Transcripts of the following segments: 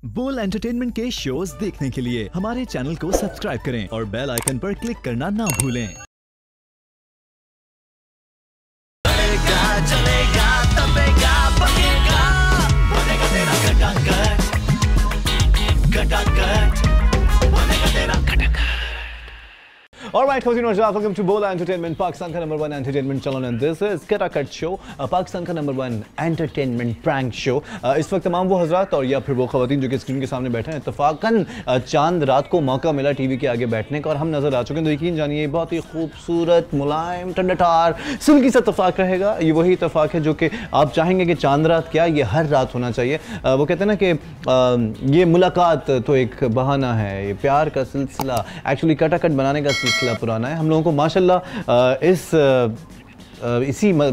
बोल एंटरटेनमेंट के शोज देखने के लिए हमारे चैनल को सब्सक्राइब करें और बेल आइकन पर क्लिक करना ना भूलें। चलेगा तबेगा बनेगा बनेगा तेरा खटाखट खटाखट बनेगा तेरा खटाखट। Alright, welcome to Bola Entertainment, Pakistan का number 1 entertainment channel, and this is Katakat Show, Pakistan का number 1 entertainment prank show। इस वक्त तमाम वो हजरात और या फिर वो खवातीन जो कि स्क्रीन के सामने बैठे हैं, इत्तफाकन चांद रात को मौका मिला टीवी के आगे बैठने का और हम नजर आ चुके हैं। तो यकीन जानिए बहुत ही खूबसूरत, मुलायम, ठंडा सिल्की सा इत्तफाक रहेगा। ये वही इत्तफाक है जो कि आप चाहेंगे कि चांद रात क्या, ये हर रात होना चाहिए। वो कहते हैं ना कि ये मुलाकात तो एक बहाना है, ये प्यार का सिलसिला एक्चुअली कटाकट बनाने का सिलसिला पुराना है। हम लोगों को माशाल्लाह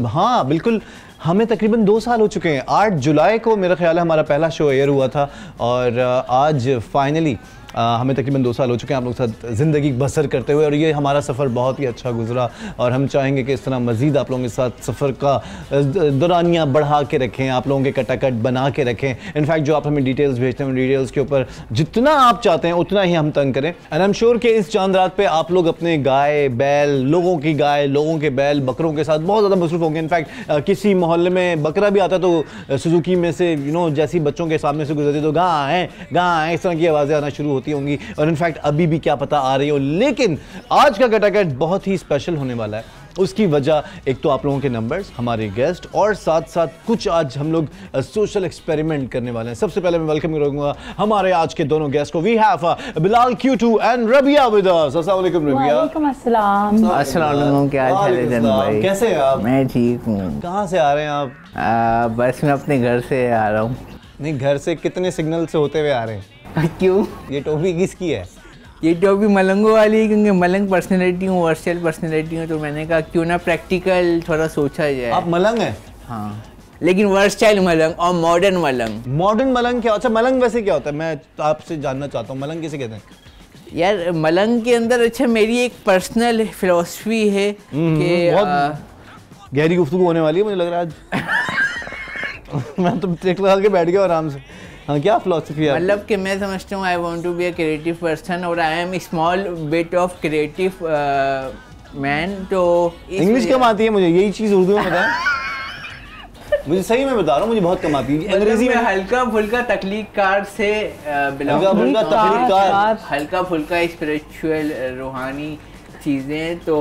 हाँ बिल्कुल, हमें तकरीबन 2 साल हो चुके हैं। 8 जुलाई को मेरा ख्याल है हमारा पहला शो एयर हुआ था और आज फाइनली हमें तकरीबन 2 साल हो चुके हैं आप लोगों के साथ ज़िंदगी बसर करते हुए, और ये हमारा सफ़र बहुत ही अच्छा गुजरा और हम चाहेंगे कि इस तरह मज़ीद आप लोगों के साथ सफ़र का दौरानियाँ बढ़ा के रखें, आप लोगों के कटाकट बना के रखें। इनफैक्ट जो आप हमें डिटेल्स भेजते हैं उन डिटेल्स के ऊपर जितना आप चाहते हैं उतना ही हम तंग करें। एंड आई एम श्योर कि इस चांद रात पे आप लोग अपने गाय बैल, लोगों की गाय, लोगों के बैल, बकरों के साथ बहुत ज़्यादा मसरूफ़ होंगे। इनफैक्ट किसी मोहल्ले में बकरा भी आता तो सुजुकी में से जैसी बच्चों के सामने से गुजरती तो गाय गाय इस तरह की आवाज़ें आना शुरू होती होंगी, और इनफैक्ट अभी भी क्या पता आ रही हो। लेकिन आज का कटाकट बहुत ही स्पेशल होने वाला है। उसकी वजह एक तो आप लोगों के नंबर्स, हमारे गेस्ट, और साथ साथ कुछ आज हम लोग सोशल एक्सपेरिमेंट करने वाले हैं। सबसे पहले मैं वेलकम करूंगा हमारे आज के दोनों गेस्ट को। We have Bilal Q2 and Rabia with us. अस्सलाम वालेकुम रबिया। वालेकुम अस्सलाम। अस्सलाम वालेकुम, क्या हाल है जन भाई? कैसे हैं आप? मैं ठीक हूँ। कहाँ से आ रहे हैं आप? बस मैं अपने घर से आ रहा हूँ। नहीं, घर से कितने सिग्नल से होते हुए आ रहे हैं? क्यों? ये टोपी किसकी है? ये टोपी मलंगों वाली है, क्योंकि मलंग पर्सनैलिटी हूँ, वर्चुअल पर्सनैलिटी हूँ, तो मैंने कहा क्यों ना प्रैक्टिकल थोड़ा सोचा जाए। आप मलंग हैं? हाँ, लेकिन वर्चुअल मलंग और मॉडर्न मलंग। मॉडर्न मलंग क्या? अच्छा, मलंग वैसे क्या होता है? मैं आपसे जानना चाहता हूँ, मलंग किसे कहते हैं? यार मलंग के अंदर अच्छा मेरी एक पर्सनल फिलॉसफी है कि बहुत गहरी गुफ्तगू होने वाली है मुझे लग रहा है आज। मैं तो टेक लगा के बैठ गया आराम से। हाँ, क्या फिलॉसफी है? मतलब कि मैं समझता हूँ I want to be a creative person और I am small bit of creative man. तो इंग्लिश कम आती है मुझे, यही चीज़ उर्दू में बताएं। मुझे सही में बता रहा हूँ, मुझे बहुत कम आती है अंग्रेजी में। हल्का फुल्का तख्लीकार से हल्का फुल्का स्पिरिचुअल रूहानी चीज़ें। तो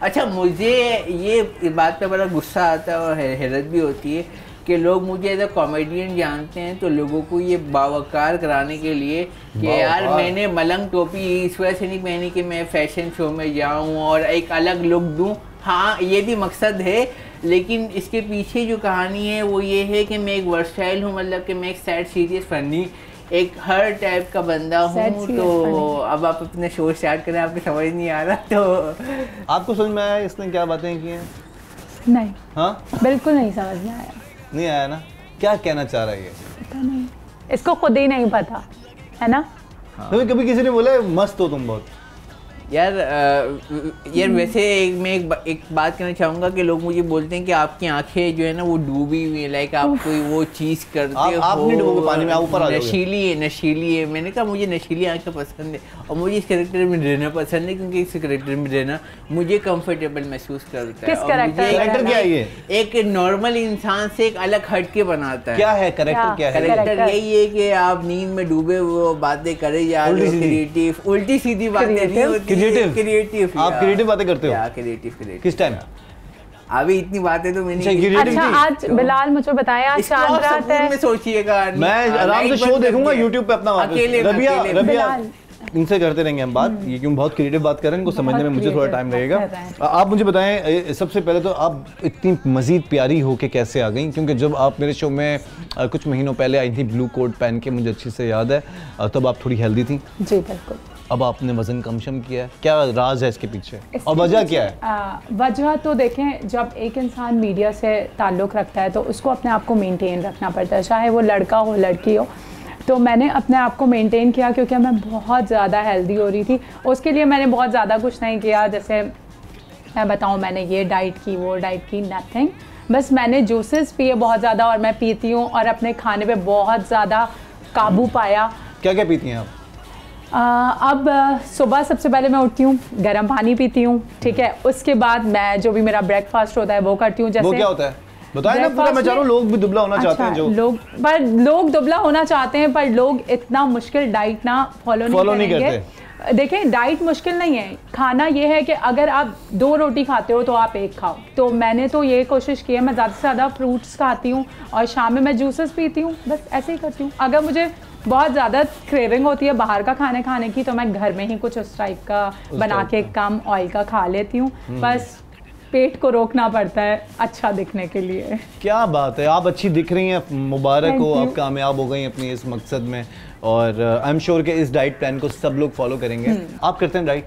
अच्छा, मुझे ये बात पे बड़ा गुस्सा आता है और हैरत भी होती है कि लोग मुझे एज अ कॉमेडियन जानते हैं, तो लोगों को ये बावकार कराने के लिए कि यार मैंने मलंग टोपी इस वजह से नहीं पहनी कि मैं फैशन शो में जाऊं और एक अलग लुक दूं। हाँ, ये भी मकसद है, लेकिन इसके पीछे जो कहानी है वो ये है कि मैं एक वर्सटाइल हूँ, मतलब कि मैं एक सैड सीरियस फनी एक हर टाइप का बंदा हूँ। तो अब आप अपने शो स्टार्ट करें, आपको समझ नहीं आ रहा तो आपको समझ में आया इसने क्या बातें की हैं? नहीं। हाँ, बिल्कुल नहीं समझ में आया। नहीं आया ना? क्या कहना चाह रहा है ये? पता नहीं, इसको खुद ही नहीं पता है ना। हाँ। कभी किसी ने बोला मस्त हो तुम बहुत? यार वैसे मैं एक बात कहना चाहूँगा कि लोग मुझे बोलते हैं कि आपकी आंखें जो है ना वो डूबी हुई है, लाइक आप कोई वो चीज़ करते हो। आप नहीं डूबोगे पानी में, आप ऊपर आ जाओगे। नशीली है। मैंने कहा मुझे नशीली आंखें पसंद है और मुझे इस कैरेक्टर में रहना पसंद है, क्योंकि इस कैरेक्टर में रहना मुझे कंफर्टेबल महसूस करता है। किस कैरेक्टर क्या है ये? एक नॉर्मल इंसान से एक अलग हटके बनाता है। क्या है कैरेक्टर? क्या है कैरेक्टर? यही है कि आप नींद में डूबे हुए बातें करे जा रहे हो, क्रिएटिव उल्टी सीधी बातें नहीं होती। क्रिएटिव आप क्रिएटिव बातें करते हो? क्रिएटिव किस टाइम? अभी इतनी बातें तो मैंने। अच्छा, आज बिलाल मुझे बताया चांद रात है। सोचिएगा, मैं आराम से शो देखूंगा यूट्यूब पे अपना। रबिया इनसे करते रहेंगे हम बात, ये क्यों बहुत क्रिएटिव बात कर रहे हैं, इनको समझने में मुझे थोड़ा टाइम लगेगा। आप मुझे बताएं सबसे पहले तो आप इतनी मजीद प्यारी हो के कैसे आ गई? क्योंकि जब आप मेरे शो में कुछ महीनों पहले आई थी ब्लू कोट पहन के, मुझे अच्छे से याद है, तब आप थोड़ी हेल्दी थी। जी बिल्कुल। अब आपने वजन कम शम किया है, क्या राज है इसके पीछे और वजह क्या है? वजह तो देखें, जब एक इंसान मीडिया से ताल्लुक़ रखता है तो उसको अपने आप को मेंटेन रखना पड़ता है, चाहे वो लड़का हो लड़की हो। तो मैंने अपने आप को मेंटेन किया क्योंकि मैं बहुत ज़्यादा हेल्दी हो रही थी। उसके लिए मैंने बहुत ज़्यादा कुछ नहीं किया, जैसे मैं बताऊँ मैंने ये डाइट की वो डाइट की, नथिंग। बस मैंने जूसेस पिए बहुत ज़्यादा, और मैं पीती हूँ, और अपने खाने पे बहुत ज़्यादा काबू पाया। क्या क्या पीती हैं आप? अब सुबह सबसे पहले मैं उठती हूँ, गर्म पानी पीती हूँ, ठीक है। उसके बाद मैं जो भी मेरा ब्रेकफास्ट होता है वो करती हूँ। जैसे वो क्या होता है बताएं ना पूरा, मैं चाह रहा हूँ लोग भी दुबला होना चाहते हैं जो लोग दुबला होना चाहते हैं, पर लोग इतना मुश्किल डाइट ना फॉलो नहीं करते। देखिए डाइट मुश्किल नहीं है, खाना ये है कि अगर आप 2 रोटी खाते हो तो आप 1 खाओ। तो मैंने तो ये कोशिश की है, मैं ज़्यादा से ज़्यादा फ्रूट्स खाती हूँ और शाम में मैं जूसेस पीती हूँ, बस ऐसे ही करती हूँ। अगर मुझे बहुत ज़्यादा क्रेविंग होती है बाहर का खाने की तो मैं घर में ही कुछ उस टाइप का बना के कम ऑयल का खा लेती हूँ। बस पेट को रोकना पड़ता है अच्छा दिखने के लिए। क्या बात है, आप अच्छी दिख रही हैं, मुबारक हो, आप कामयाब हो गई अपनी इस मकसद में। और आई एम श्योर कि इस डाइट प्लान को सब लोग फॉलो करेंगे। आप करते हैं डाइट?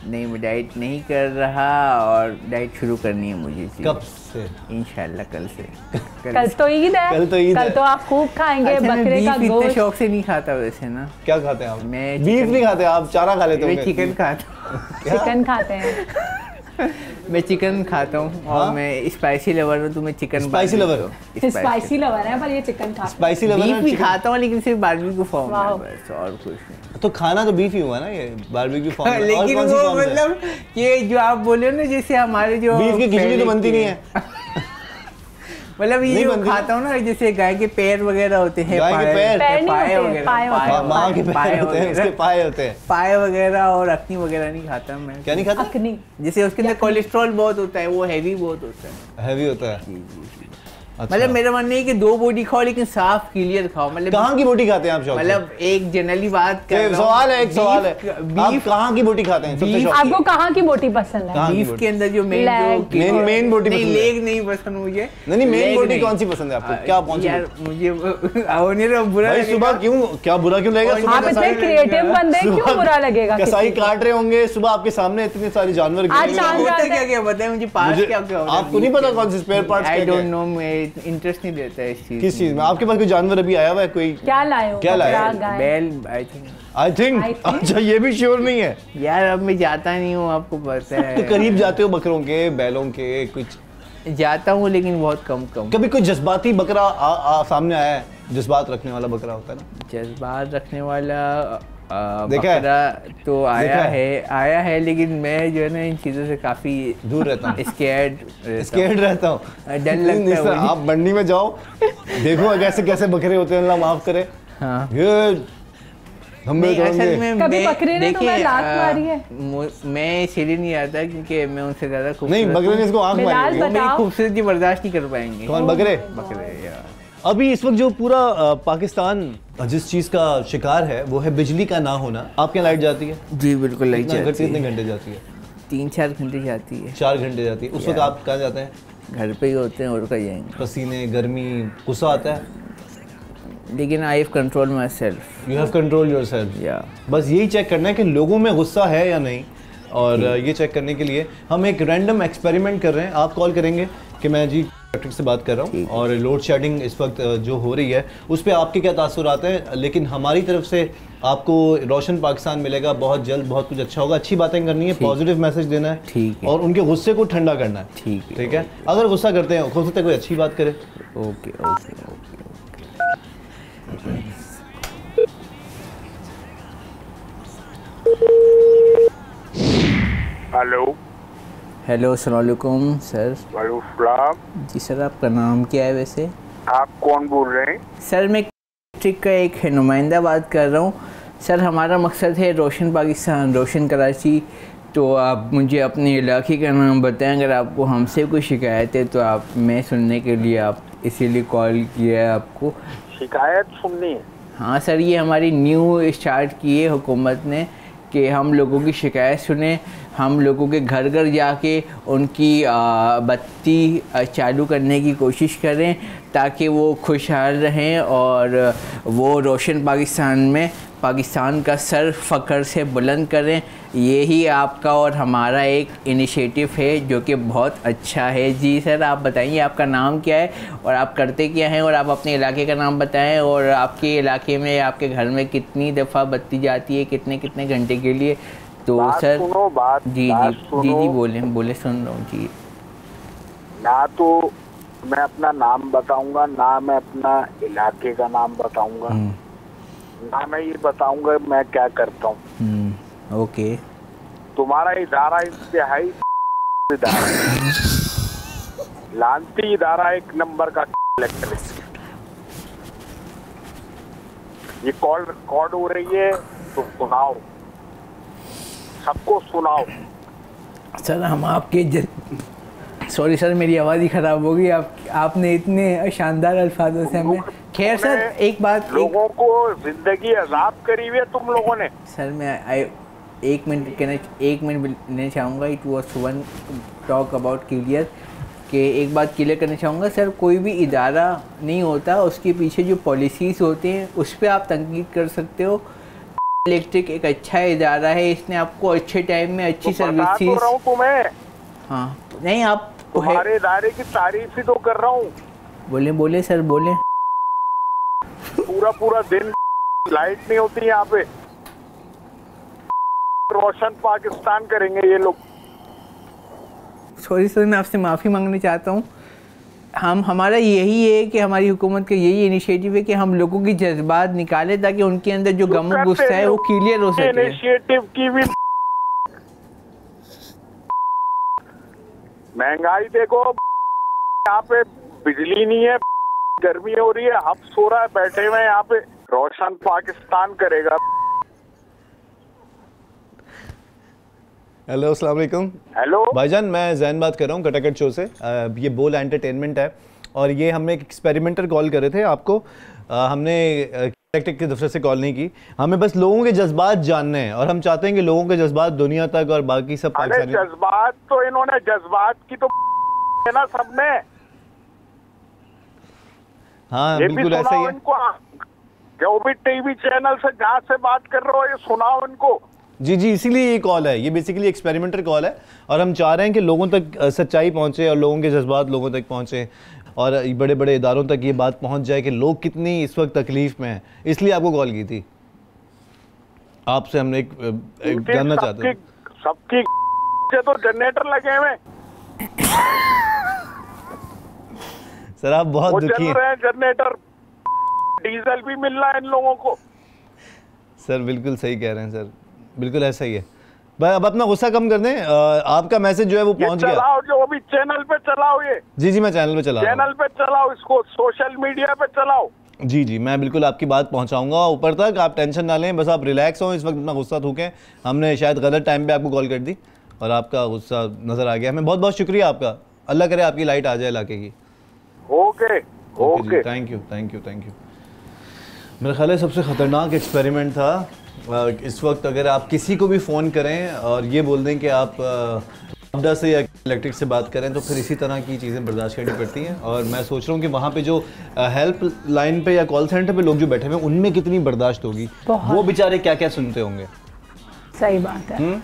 नहीं, मैं डाइट नहीं कर रहा और डाइट शुरू करनी है मुझे। कब से? इंशाल्लाह कल से। कल तो ईद है, कल तो आप खूब खाएंगे। अच्छा, बकरे का गोश्त इतने शौक से नहीं खाता वैसे ना। क्या खाते हैं आप? मैं बीफ नहीं खाते आप, चारा खा लेते मैं चिकन खाता। चिकन खाते हैं। मैं चिकन खाता हूँ और मैं स्पाइसी लवर हूँ, तो मैं chicken spicy lover spicy lover है, पर ये चिकन खाता स्पाइसी लवर बीफ भी खाता हूँ, लेकिन सिर्फ बारबेक्यू फॉर्म में बस, और कुछ नहीं। तो खाना तो बीफ ही हुआ ना, ये बारबेक्यू फॉर्म में। लेकिन वो मतलब ये जो आप बोले ना, जैसे हमारे जो बीफ की खिचड़ी तो बनती नहीं है। मतलब ये जो खाता हूँ ना, जैसे गाय के पैर वगैरह होते हैं, गाय के पैर पाए वगैरह, माँ के पैर होते हैं, उसके पाए होते हैं, पाए वगैरह और अखनी वगैरह नहीं खाता मैं। क्या नहीं खाता? अखनी, जैसे उसके अंदर कोलेस्ट्रॉल बहुत होता है, वो हैवी बहुत होता है। हैवी होता है। अच्छा। मतलब मेरा मानना है कि 2 बोटी खाओ लेकिन साफ क्लियर खाओ। मतलब कहाँ की बोटी खाते हैं आप? मतलब एक जनरली बात कर रहा हूं। सवाल है, एक सवाल है, आप कहाँ की बोटी खाते हैं? आपको कहाँ की बोटी पसंद है? बीफ के अंदर जो मेन बोटी नहीं, लेग नहीं पसंद मुझे। नहीं, मेन बोटी कौन सी पसंद है आपको? क्या कौन सी? यार मुझे बुरा भाई सुबह क्यों, क्या बुरा क्यों लगेगा? आप इतने क्रिएटिव बंदे, क्यों बुरा लगेगा? कसाई काट रहे होंगे सुबह आपके सामने, इतने सारे जानवर। क्या क्या बताए मुझे? पार्ट क्या क्या? आपको नहीं पता कौन से spare parts? I don't know, मैं इंटरेस्ट नहीं देता इस चीज। किस चीज में? आपके पास कोई जानवर अभी आया हुआ है? कोई क्या लाए हो? क्या लाए? बैल आई थिंक। अच्छा, ये भी श्योर नहीं है यार, अब मैं जाता नहीं हूँ, आपको पता है। तो करीब जाते हो बकरों के, बैलों के? कुछ जाता हूँ लेकिन बहुत कम। कभी कोई जज्बाती बकरा सामने आया है? जज्बात रखने वाला बकरा होता है ना, जज्बात रखने वाला बकरा तो आया है, लेकिन मैं जो है ना इन चीज़ों से काफ़ी दूर रहता हूँ। स्कैर्ड रहता हूँ, डर लगता है। आप मंडी में जाओ, देखो कैसे कैसे बकरे होते हैं, अल्लाह माफ करे। हाँ, ये असल में कभी बकरे ने तुम्हें लात मारी है? मैं इसीलिए नहीं आता क्योंकि मैं उनसे ज़्यादा नहीं, बकरे ने इसको आँख मारी है। मेरी खूबसूरती बर्दाश्त नहीं कर पाएंगे। कौन? बकरे यार। अभी इस वक्त जो पूरा पाकिस्तान जिस चीज़ का शिकार है वो है बिजली का ना होना। आपके लाइट जाती है? जी बिल्कुल लाइट जाती है। कितने घंटे जाती है? 3-4 घंटे जाती है। 4 घंटे जाती है। उस वक्त आप कहाँ जाते हैं? घर पे ही होते हैं, और कहीं जाएंगे। पसीने, गर्मी, गुस्सा आता है? लेकिन I have control my self. You have control your self. या बस यही चेक करना है कि लोगों में गुस्सा है या नहीं, और ये चेक करने के लिए हम एक रैंडम एक्सपेरिमेंट कर रहे हैं। आप कॉल करेंगे कि मैं जी डॉक्टर से बात कर रहा हूँ और लोड शेडिंग इस वक्त जो हो रही है उस पर आपके क्या तासुरात हैं, लेकिन हमारी तरफ से आपको रोशन पाकिस्तान मिलेगा बहुत जल्द। बहुत कुछ अच्छा होगा, अच्छी बातें करनी है, पॉजिटिव मैसेज देना है, ठीक है, और उनके गुस्से को ठंडा करना है। ठीक है। अगर गुस्सा करते हैं, हो सकता है कोई अच्छी बात करे। ओके। हेलो, अस्सलाम वालेकुम सर। वालेकुम। जी सर, आपका नाम क्या है वैसे? आप कौन बोल रहे हैं? सर मैं डिस्ट्रिक्ट का एक नुमाइंदा बात कर रहा हूँ। सर हमारा मकसद है रोशन पाकिस्तान, रोशन कराची। तो आप मुझे अपने इलाके का नाम बताएं। अगर आपको हमसे कोई शिकायत है तो आप, मैं सुनने के लिए आप इसीलिए कॉल किया है आपको। शिकायत सुननी है? हाँ सर, ये हमारी न्यू स्टार्ट की है हुकूमत ने कि हम लोगों की शिकायत सुने, हम लोगों के घर घर जाके उनकी बत्ती चालू करने की कोशिश करें ताकि वो खुशहाल रहें और वो रोशन पाकिस्तान में पाकिस्तान का सर फ़ख्र से बुलंद करें। यही आपका और हमारा एक इनिशिएटिव है जो कि बहुत अच्छा है। जी सर, आप बताइए आपका नाम क्या है और आप करते क्या हैं, और आप अपने इलाके का नाम बताएं, और आपके इलाके में, आपके घर में कितनी दफ़ा बत्ती जाती है, कितने कितने घंटे के लिए? तो सर जी बोले सुन रहा हूँ जी। ना तो मैं अपना नाम बताऊंगा, ना मैं अपना इलाके का नाम बताऊंगा। ना मैं ये बताऊंगा मैं क्या करता हूँ। ओके। तुम्हारा इदारा इंतहाई इदारा है, लानती इदारा, एक नंबर का कलेक्टर है। ये कॉल रिकॉर्ड हो रही है तो सुनाओ, सबको सुनाओ। सर हम आपके सॉरी सर, मेरी आवाज़ ही ख़राब हो गई। आपने इतने शानदार अल्फाजों से हमें। खैर सर, एक बात, लोगों को जिंदगी अजाब करी हुई है तुम लोगों ने। सर मैं एक मिनट लेना चाहूँगा। It was one talk about clear कि एक बात क्लियर करना चाहूँगा सर, कोई भी इदारा नहीं होता, उसके पीछे जो पॉलिसीज़ होते हैं उस पर आप तनकीद कर सकते हो। इलेक्ट्रिक एक अच्छा इदारा है, इसने आपको अच्छे टाइम में अच्छी सर्विसेज। तो रहा हूँ तुम्हें। हाँ नहीं, आप तुम्हारे इदारे की तारीफ ही तो कर रहा हूँ। बोले सर बोले। पूरा दिन लाइट नहीं होती यहाँ पे, रोशन पाकिस्तान करेंगे ये लोग। सॉरी सर, मैं आपसे माफ़ी मांगना चाहता हूँ। हमारा यही है कि हमारी हुकूमत का यही इनिशिएटिव है कि हम लोगों की जज्बात निकालें ताकि उनके अंदर जो गम और गुस्सा है वो क्लियर हो सके। इनिशिएटिव की भी महंगाई देखो, यहाँ पे बिजली नहीं है, गर्मी हो रही है, हम सो रहा है, बैठे हुए यहाँ पे। रोशन पाकिस्तान करेगा। हेलो, अस्सलाम वालेकुम। हेलो भाईजान, मैं जैन बात कर रहा हूँ कटाकट शो से। ये बोल एंटरटेनमेंट है और ये हमने एक एक्सपेरिमेंटर कॉल करे थे आपको। हमने इलेक्ट्रिक के दफ्तर से कॉल नहीं की, हमें बस लोगों के जज्बात जानने हैं और हम चाहते हैं कि लोगों के जज्बात दुनिया तक और बाकी सब पाकिस्तानी। जज्बात तो इन्होंने जज्बात की तो है ना सबने। हाँ बिल्कुल ऐसा ही है। जो भी टीवी चैनल से जहाँ से बात कर रहे हो ये सुनाओ इनको। जी, इसीलिए ये कॉल है, ये बेसिकली एक्सपेरिमेंटर कॉल है और हम चाह रहे हैं कि लोगों तक सच्चाई पहुंचे और लोगों के जज्बात लोगों तक पहुंचे और बड़े बड़े इदारों तक ये बात पहुंच जाए कि लोग कितनी इस वक्त तकलीफ में हैं। इसलिए आपको कॉल की थी। आपसे हमने एक जानना चाहते थे। सबकी तो जनरेटर लगे हुए सर, आप बहुत दुखी हैं। जनरेटर, डीजल भी मिल रहा है इन लोगों को। सर बिल्कुल सही कह रहे हैं सर, बिल्कुल ऐसा ही है। भाई अब अपना गुस्सा कम कर दें। आपका मैसेज जो है वो पहुंच गया। चलाओ, जो अभी चैनल पे चलाओ ये। जी, मैं चैनल पे चला रहा हूं। चैनल पे चलाओ इसको, सोशल मीडिया पे चलाओ। जी, मैं बिल्कुल आपकी बात पहुंचाऊंगा ऊपर तक। आप टेंशन ना लें, बस आप रिलैक्स हो। इस वक्त अपना गुस्सा थूकें। हमने शायद गलत टाइम पे आपको कॉल कर दी और आपका गुस्सा नज़र आ गया। हमें बहुत बहुत शुक्रिया आपका। अल्लाह करे आपकी लाइट आ जाए इलाके की। Okay, thank you. मेरा ख्याल है सबसे ख़तरनाक एक्सपेरिमेंट था इस वक्त। अगर आप किसी को भी फ़ोन करें और ये बोल दें कि आप अब्दा से या इलेक्ट्रिक से बात करें तो फिर इसी तरह की चीज़ें बर्दाश्त करनी पड़ती हैं। और मैं सोच रहा हूँ कि वहाँ पे जो हेल्प लाइन पे या कॉल सेंटर पे लोग जो बैठे हुए हैं उनमें कितनी बर्दाश्त होगी, वो बेचारे क्या क्या सुनते होंगे। सही बात है।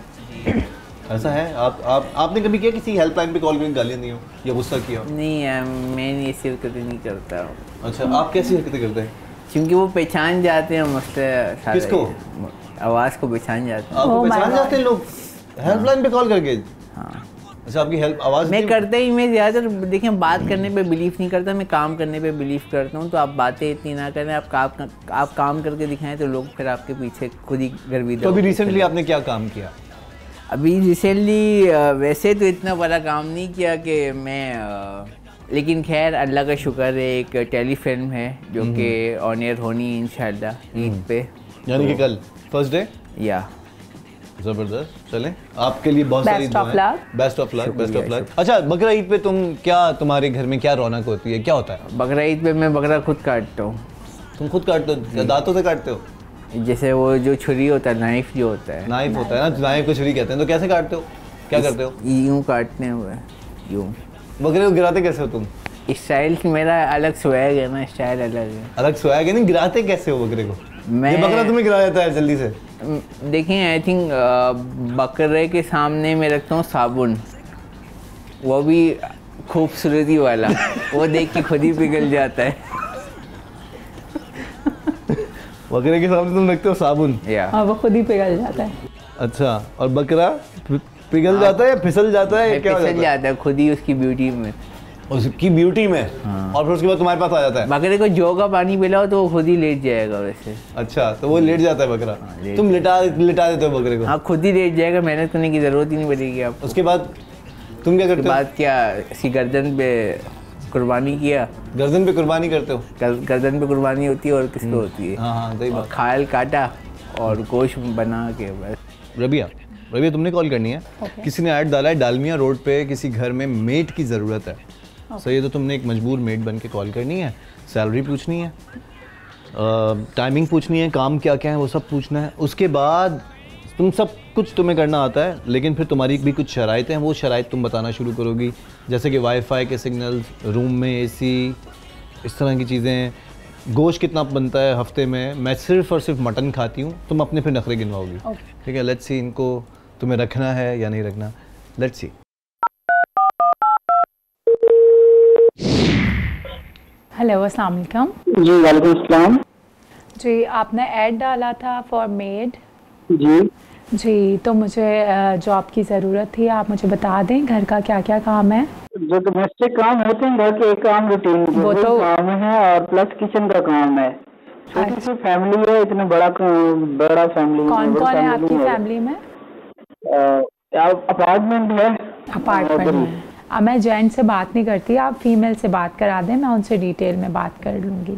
ऐसा है? आपने कभी किया किसी हेल्पलाइन पे कॉल करके गालियाँ दी हो या गुस्सा किया? नहीं, मैं ये हरकतें नहीं करता। अच्छा, आप कैसी हरकतें करते हैं? क्योंकि वो पहचान जाते हैं मसले। किसको? आवाज़ को पहचान जाते हैं। आपको पहचान जाते हैं लोग हेल्पलाइन पे कॉल करके? हाँ। अच्छा, आपकी हेल्प आवाज़ मैं करता ही, मैं ज़्यादातर देखिए बात करने पे बिलीव नहीं करता, मैं काम करने पे बिलीव करता हूँ। तो आप बातें इतनी ना करें, आप काम करके दिखाएं तो लोग फिर आपके पीछे खुद ही गर्विदा। तो अभी रिसेंटली आपने क्या काम किया? अभी रिसेंटली वैसे तो इतना बड़ा काम नहीं किया कि मैं लेकिन खैर अल्लाह का शुक्र है, एक टेली फिल्म है जो कि ऑन एयर होनी है इंशाल्लाह ईद पे, यानी कि कल फर्स्ट डे। या जबरदस्त। चलें, आपके लिए बहुत सारी दुआएं। Best of luck. अच्छा, बकरा ईद पे तुम्हारे घर में क्या रौनक होती है, क्या होता है? बकरा ईद पे मैं बकरा खुद काटता हूँ। तुम खुद काटते हो? दांतों से काटते हो? जैसे वो जो छुरी होता है, नाइफ जो होता है। नाइफ होता है ना, नाइफ को छुरी कहते हैं। तो कैसे काटते हो, क्या करते हो? यूँ काटते हुए, यूँ। बकरे को गिराते कैसे हो तुम? स्टाइल मेरा अलग स्वैग है ना, स्टाइल अलग है। अलग स्वैग है? नहीं, गिराते कैसे हो बकरे को? मैं बकरा तुम्हें गिरा जाता है जल्दी से? देखिए, आई थिंक बकरे के सामने मैं रखता हूँ साबुन, वो भी खूबसूरती वाला। वो देख के खुद ही पिघल जाता है। बकरे के सामने तुम रखते हो साबुन? हाँ, वो खुद ही पिघल जाता है। अच्छा, और बकरा पिघल जाता है या फिसल जाता है? क्या फिसल जाता है खुद ही उसकी ब्यूटी में। उसकी ब्यूटी में और फिर उसके बाद तुम्हारे पास आ जाता है। बकरे को जौ का पानी पिलाओ तो वो खुद ही लेट जाएगा वैसे। अच्छा, तो वो लेट जाता है बकरा। तुम लिटा देते हो बकरे को? हाँ, खुद ही लेट जाएगा, मेहनत करने की जरूरत ही नहीं पड़ेगी आपको। उसके बाद तुम क्या करते हो? बाद क्या, इसकी गर्दन पे कुर्बानी किया। गर्दन पे कुर्बानी करते हो? गर्दन पे कुर्बानी होती है और किस पे होती है? हाँ सही बात। खाल काटा और गोश्त बना के बस। रबिया तुमने कॉल करनी है। किसी ने ऐड डाला है, डालमिया रोड पे किसी घर में मेड की ज़रूरत है। सही है, तो तुमने एक मजबूर मेड बन के कॉल करनी है, सैलरी पूछनी है, टाइमिंग पूछनी है, काम क्या क्या है वो सब पूछना है। उसके बाद तुम सब कुछ तुम्हें करना आता है, लेकिन फिर तुम्हारी भी कुछ शराइतें हैं, वो शराइत तुम बताना शुरू करोगी, जैसे कि वाईफाई के सिग्नल्स, रूम में एसी, इस तरह की चीज़ें। गोश्त कितना बनता है हफ्ते में, मैं सिर्फ और सिर्फ मटन खाती हूँ, तुम अपने फिर नखरे गिनवाओगी। ठीक है, लेट्स सी इनको तुम्हें रखना है या नहीं रखना, लेट्स सी। हेलो, अस्सलाम वालेकुम। जी वालेकुम अस्सलाम। जी, आपने ऐड डाला था फॉर मेड। जी, तो मुझे जॉब की ज़रूरत थी, आप मुझे बता दें घर का क्या क्या काम है। जो डोमेस्टिक काम होते हैं घर के काम रूटीन वो तो काम है, और प्लस किचन का काम है। छोटी सी फैमिली है, इतना बड़ा फैमिली। कौन कौन है आपकी फैमिली में? अपार्टमेंट है। अपार्टमेंट में। अब मैं जेंट से बात नहीं करती, आप फीमेल से बात करा दें, मैं उनसे डिटेल में बात कर लूँगी।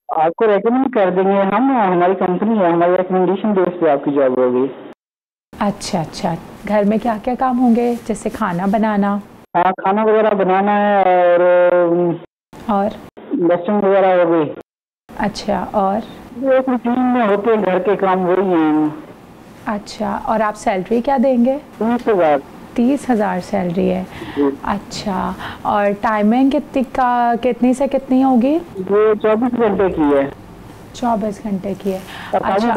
आपको रेकमेंड कर देंगे हम, हमारी कंपनी है, हमारी रिकमेंडेशन बेस पे आपकी जॉब होगी। अच्छा, घर में क्या क्या काम होंगे? जैसे खाना बनाना? हाँ, खाना वगैरह बनाना है, और बर्तन वगैरह हो गई। अच्छा, और एक रूटीन में होते हैं घर के काम, वही हैं। अच्छा, और आप सैलरी क्या देंगे? 30,000। 30,000 सैलरी है। अच्छा, और टाइमिंग कितनी से कितनी होगी? वो 24 घंटे की है। 24 घंटे की है। अच्छा,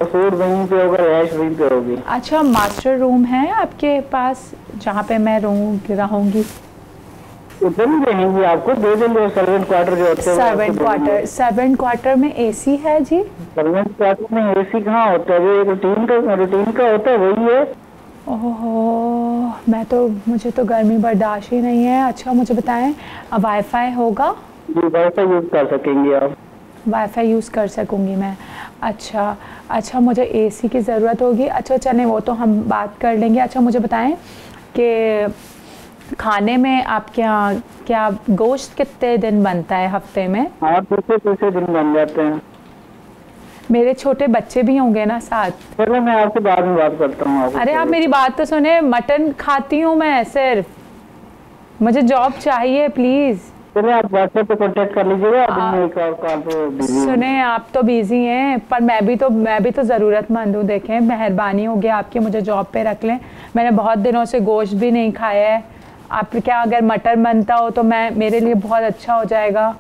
फूड वहीं पे होगा, रैश वहीं पे होगी। अच्छा, मास्टर रूम है आपके पास जहाँ पे मैं रहूँगी? उधर ही रहेंगी, आपको दे देंगे। सर्वेंट क्वार्टर जो होते हैं, सर्वेंट क्वार्टर में एसी है जी? सर्वेंट क्वार्टर में एसी कहाँ होता है? वो एक रूटीन का होता है, वही है। ओहो, मुझे तो गर्मी बर्दाश्त ही नहीं है। अच्छा, मुझे बताएं, वाईफाई होगा? जी, वाईफाई यूज़ कर सकेंगे आप। वाईफाई यूज़ कर सकूँगी मैं। अच्छा, मुझे एसी की ज़रूरत होगी। अच्छा, चलें, वो तो हम बात कर लेंगे। अच्छा, मुझे बताएं कि खाने में आपके यहाँ क्या गोश्त कितने दिन बनता है हफ्ते में? हाँ, दूसरे दिन बन जाते हैं। मेरे छोटे बच्चे भी होंगे ना साथ? चलो, मैं आपसे बाद में बात करता हूँ। अरे आप मेरी बात तो सुने, मटन खाती हूँ मैं सिर्फ, मुझे जॉब चाहिए प्लीज़। चलिए, आप व्हाट्सएप पे कांटेक्ट कर लीजिएगा। एक और कॉल पे सुने, आप तो बिजी हैं, पर मैं भी तो ज़रूरतमंद हूँ। देखें, मेहरबानी होगी आपकी, मुझे जॉब पे रख लें। मैंने बहुत दिनों से गोश्त भी नहीं खाया है। आप क्या, अगर मटन बनता हो तो मेरे लिए बहुत अच्छा हो जाएगा।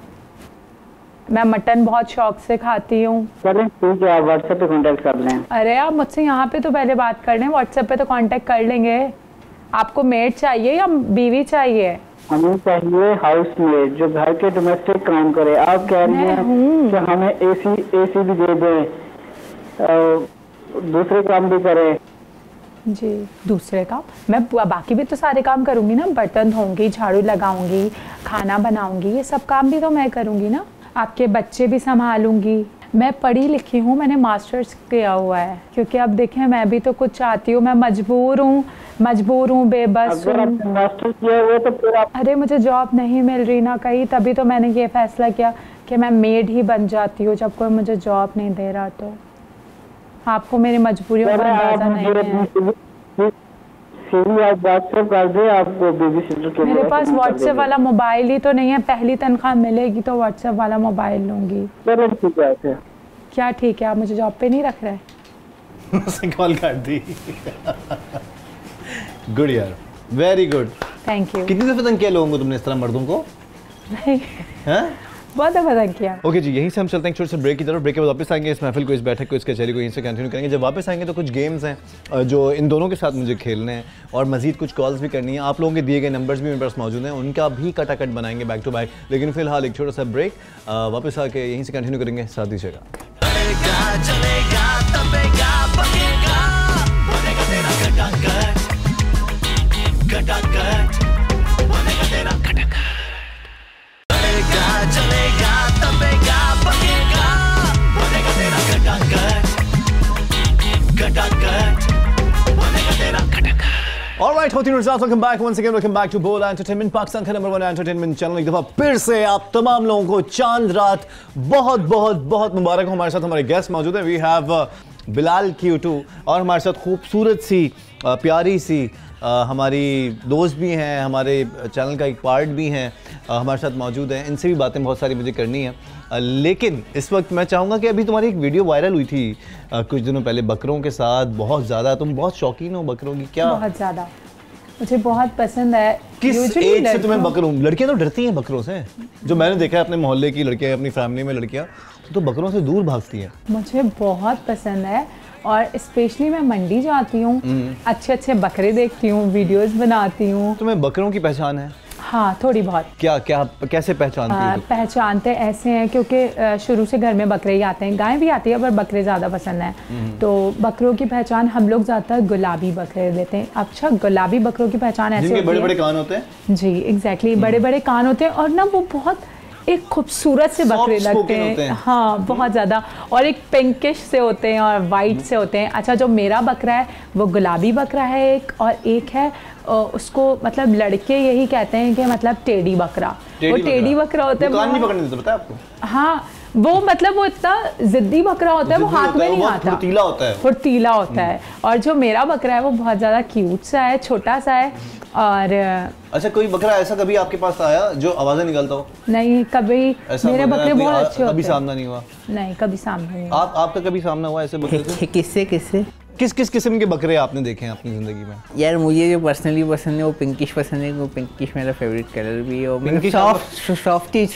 मैं मटन बहुत शौक से खाती हूँ। चलें, ठीक है, आप व्हाट्सएप पे कांटेक्ट कर लें। अरे आप मुझसे यहाँ पे तो पहले बात कर लें, व्हाट्सएप पे तो कांटेक्ट कर लेंगे। आपको मेड चाहिए या बीवी चाहिए? हमें चाहिए हाउस मेड, जो घर के डोमेस्टिक काम करे। आप कह रही हैं कि हमें एसी भी दे दें, दूसरे काम भी करे। जी, दूसरे काम मैं बाकी भी तो सारे काम करूँगी ना, बर्तन धोऊंगी, झाड़ू लगाऊंगी, खाना बनाऊंगी, ये सब काम भी तो मैं करूँगी ना। आपके बच्चे भी संभालूंगी। मैं पढ़ी लिखी हूँ, मैंने मास्टर्स किया हुआ है, क्योंकि अब देखें मैं भी तो कुछ चाहती हूँ, मैं मजबूर हूँ, बेबस हूँ। अरे मुझे जॉब नहीं मिल रही ना कहीं, तभी तो मैंने ये फैसला किया कि मैं मेड ही बन जाती हूँ जब कोई मुझे जॉब नहीं दे रहा। तो आपको मेरी मजबूरियों का अंदाजा नहीं है। आप व्हाट्सएप कर दे, आपको बेबीसिटर के मेरे पास व्हाट्सएप वाला मोबाइल ही तो नहीं है। पहली तनख्वाह मिलेगी तो व्हाट्सएप वाला मोबाइल लूंगी। चलो ठीक है। क्या ठीक है? आप मुझे जॉब पे नहीं रख रहे? कॉल कर दी। गुड यार, वेरी गुड, थैंक यू। कितनी दफे तंग किया लोगों को तुमने इस तरह, मर्दों को? नहीं, बहुत दफा तंग किया। ओके जी, यहीं से हम चलते हैं छोटे से ब्रेक की तरफ। ब्रेक के बाद वापस आएंगे, इस महफिल को, इस बैठक को, इस कचहरी को यहीं से कंटिन्यू करेंगे। जब वापस आएंगे तो कुछ गेम्स हैं जो इन दोनों के साथ मुझे खेलने हैं, और मजीद कुछ कॉल्स भी करनी है। आप लोगों के दिए गए नंबर्स भी मेरे पास मौजूद हैं, उनका भी कटाकट बनाएंगे बैक टू बैक। लेकिन फिलहाल एक छोटा सा ब्रेक, वापस आके यहीं से कंटिन्यू करेंगे। साथ दीजिएगा। Alright, welcome back once again. Welcome back to Bola Entertainment, Pakistan का नंबर 1 एंटरटेनमेट चैनल। एक दफा फिर से आप तमाम लोगों को चांद रात बहुत बहुत बहुत मुबारक हो। हमारे साथ हमारे गेस्ट मौजूद हैं। वी हैव बिलाल Q2 और हमारे साथ खूबसूरत सी प्यारी सी हमारी दोस्त भी हैं, हमारे चैनल का एक पार्ट भी हैं, हमारे साथ मौजूद हैं। इनसे भी बातें बहुत सारी मुझे करनी है, लेकिन इस वक्त मैं चाहूँगा कि अभी तुम्हारी एक वीडियो वायरल हुई थी कुछ दिनों पहले बकरों के साथ, बहुत ज़्यादा। तुम बहुत शौकीन हो बकरों की क्या? बहुत ज़्यादा, मुझे बहुत पसंद है। किस एज से तुम्हें बकरों? लड़कियाँ तो डरती हैं बकरों से, जो मैंने देखा है अपने मोहल्ले की लड़कियाँ, अपनी फैमिली में लड़कियाँ तो बकरों से दूर भागती हैं। मुझे बहुत पसंद है और स्पेशली मैं मंडी जाती हूँ, अच्छे अच्छे बकरे देखती हूँ, वीडियोस बनाती हूँ। तुम्हें बकरों की पहचान है? हाँ, थोड़ी बहुत। क्या क्या कैसे पहचानती हो? पहचानते ऐसे हैं क्योंकि शुरू से घर में बकरे ही आते हैं, गाय भी आती है पर बकरे ज़्यादा पसंद हैं। तो बकरों की पहचान हम लोग ज़्यादातर गुलाबी बकरे लेते हैं। अच्छा, गुलाबी बकरों की पहचान ऐसे होती है, बड़े बड़े कान होते हैं। जी एग्जैक्टली, बड़े बड़े कान होते हैं और ना वो बहुत एक खूबसूरत से बकरे लगते हैं। हाँ, बहुत ज़्यादा, और एक पिंकिश से होते हैं और वाइट से होते हैं। अच्छा, जो मेरा बकरा है वो गुलाबी बकरा है एक, और एक है उसको मतलब लड़के यही कहते हैं कि मतलब टेडी बकरा। वो टेडी बकरा होता है, कान नहीं पकड़ने देता, पता है आपको? हाँ, वो मतलब वो इतना जिद्दी बकरा होता है, वो हाथ में नहीं आता, फुर्तीला होता है, फुर्तीला होता है। और जो मेरा बकरा है वो बहुत ज़्यादा क्यूट सा है, छोटा सा है। और अच्छा, कोई बकरा ऐसा कभी आपके पास आया जो आवाज़ें निकालता हो? नहीं, कभी मेरे बकरे बहुत अच्छे होते हैं। कभी सामना नहीं हुआ? नहीं, कभी सामना नहीं। आपका कभी सामना हुआ ऐसे बकरे से? किससे किस किस्म के बकरे आपने देखे हैं अपनी ज़िंदगी में? यार, मुझे जो पर्सनली पसंद है वो पिंकिश पसंद है। वो पिंकिश मेरा फेवरेट कलर भी है, और सॉफ्टी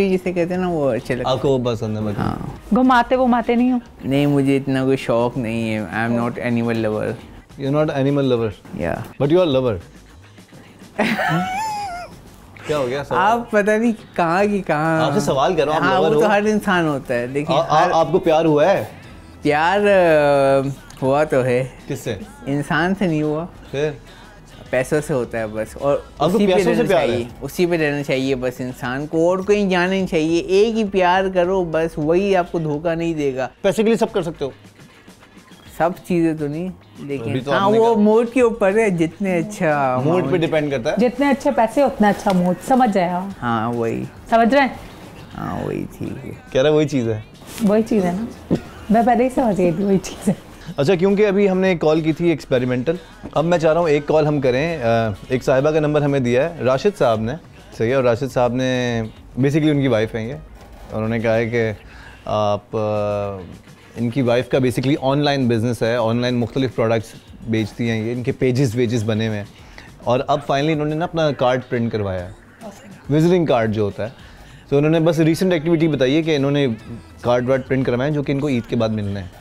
जिसे कहते हैं ना, वो अच्छे लगते हैं। आपको वो पसंद है बकरे? हाँ। घुमाते नहीं हो? नहीं, मुझे इतना कोई शौक नहीं है। I am not animal lover. You are not animal lover? Yeah, but you are lover. क्या हो गया? आप पता नहीं कहाँ की कहाँ। आपसे सवाल कर रहा हूँ। हाँ, वो तो हर इंसान होता है। देखिए, आपको प्यार हुआ है? प्यार हुआ तो है। किससे? इंसान से नहीं हुआ, फिर पैसों से होता है बस। और आपको पैसों से प्यार है? उसी पे रहना चाहिए बस इंसान को, और कहीं जाना नहीं चाहिए। एक ही प्यार करो बस, वही आपको धोखा नहीं देगा। पैसे के लिए सब कर सकते हो? सब चीजें तो नहीं, लेकिन तो हाँ, वो मूड के ऊपर है। जितने अच्छा मूड पे डिपेंड करता है। जितने अच्छे पैसे उतना अच्छा मूड, समझ जाए। हाँ, वही समझ रहे हैं? हाँ, वही ठीक है। कह रहा वही चीज़ है। वही चीज़ है ना, मैं पहले ही समझ गई थी वही चीज़ है। अच्छा, क्योंकि अभी हमने एक कॉल की थी एक्सपेरिमेंटल, अब मैं चाह रहा हूँ एक कॉल हम करें। एक साहिबा का नंबर हमें दिया है राशिद साहब ने, सही है, और राशिद साहब ने बेसिकली उनकी वाइफ है ये, उन्होंने कहा है कि आप इनकी वाइफ का बेसिकली ऑनलाइन बिजनेस है, ऑनलाइन मुख्तलिफ प्रोडक्ट्स बेचती हैं ये, इनके पेजेस बने हुए हैं, और अब फाइनली इन्होंने ना अपना कार्ड प्रिंट करवाया है, विजिटिंग कार्ड जो होता है। तो उन्होंने बस रिसेंट एक्टिविटी बताई है कि इन्होंने कार्ड वार्ड प्रिंट करवाए जो कि इनको ईद के बाद मिलना है।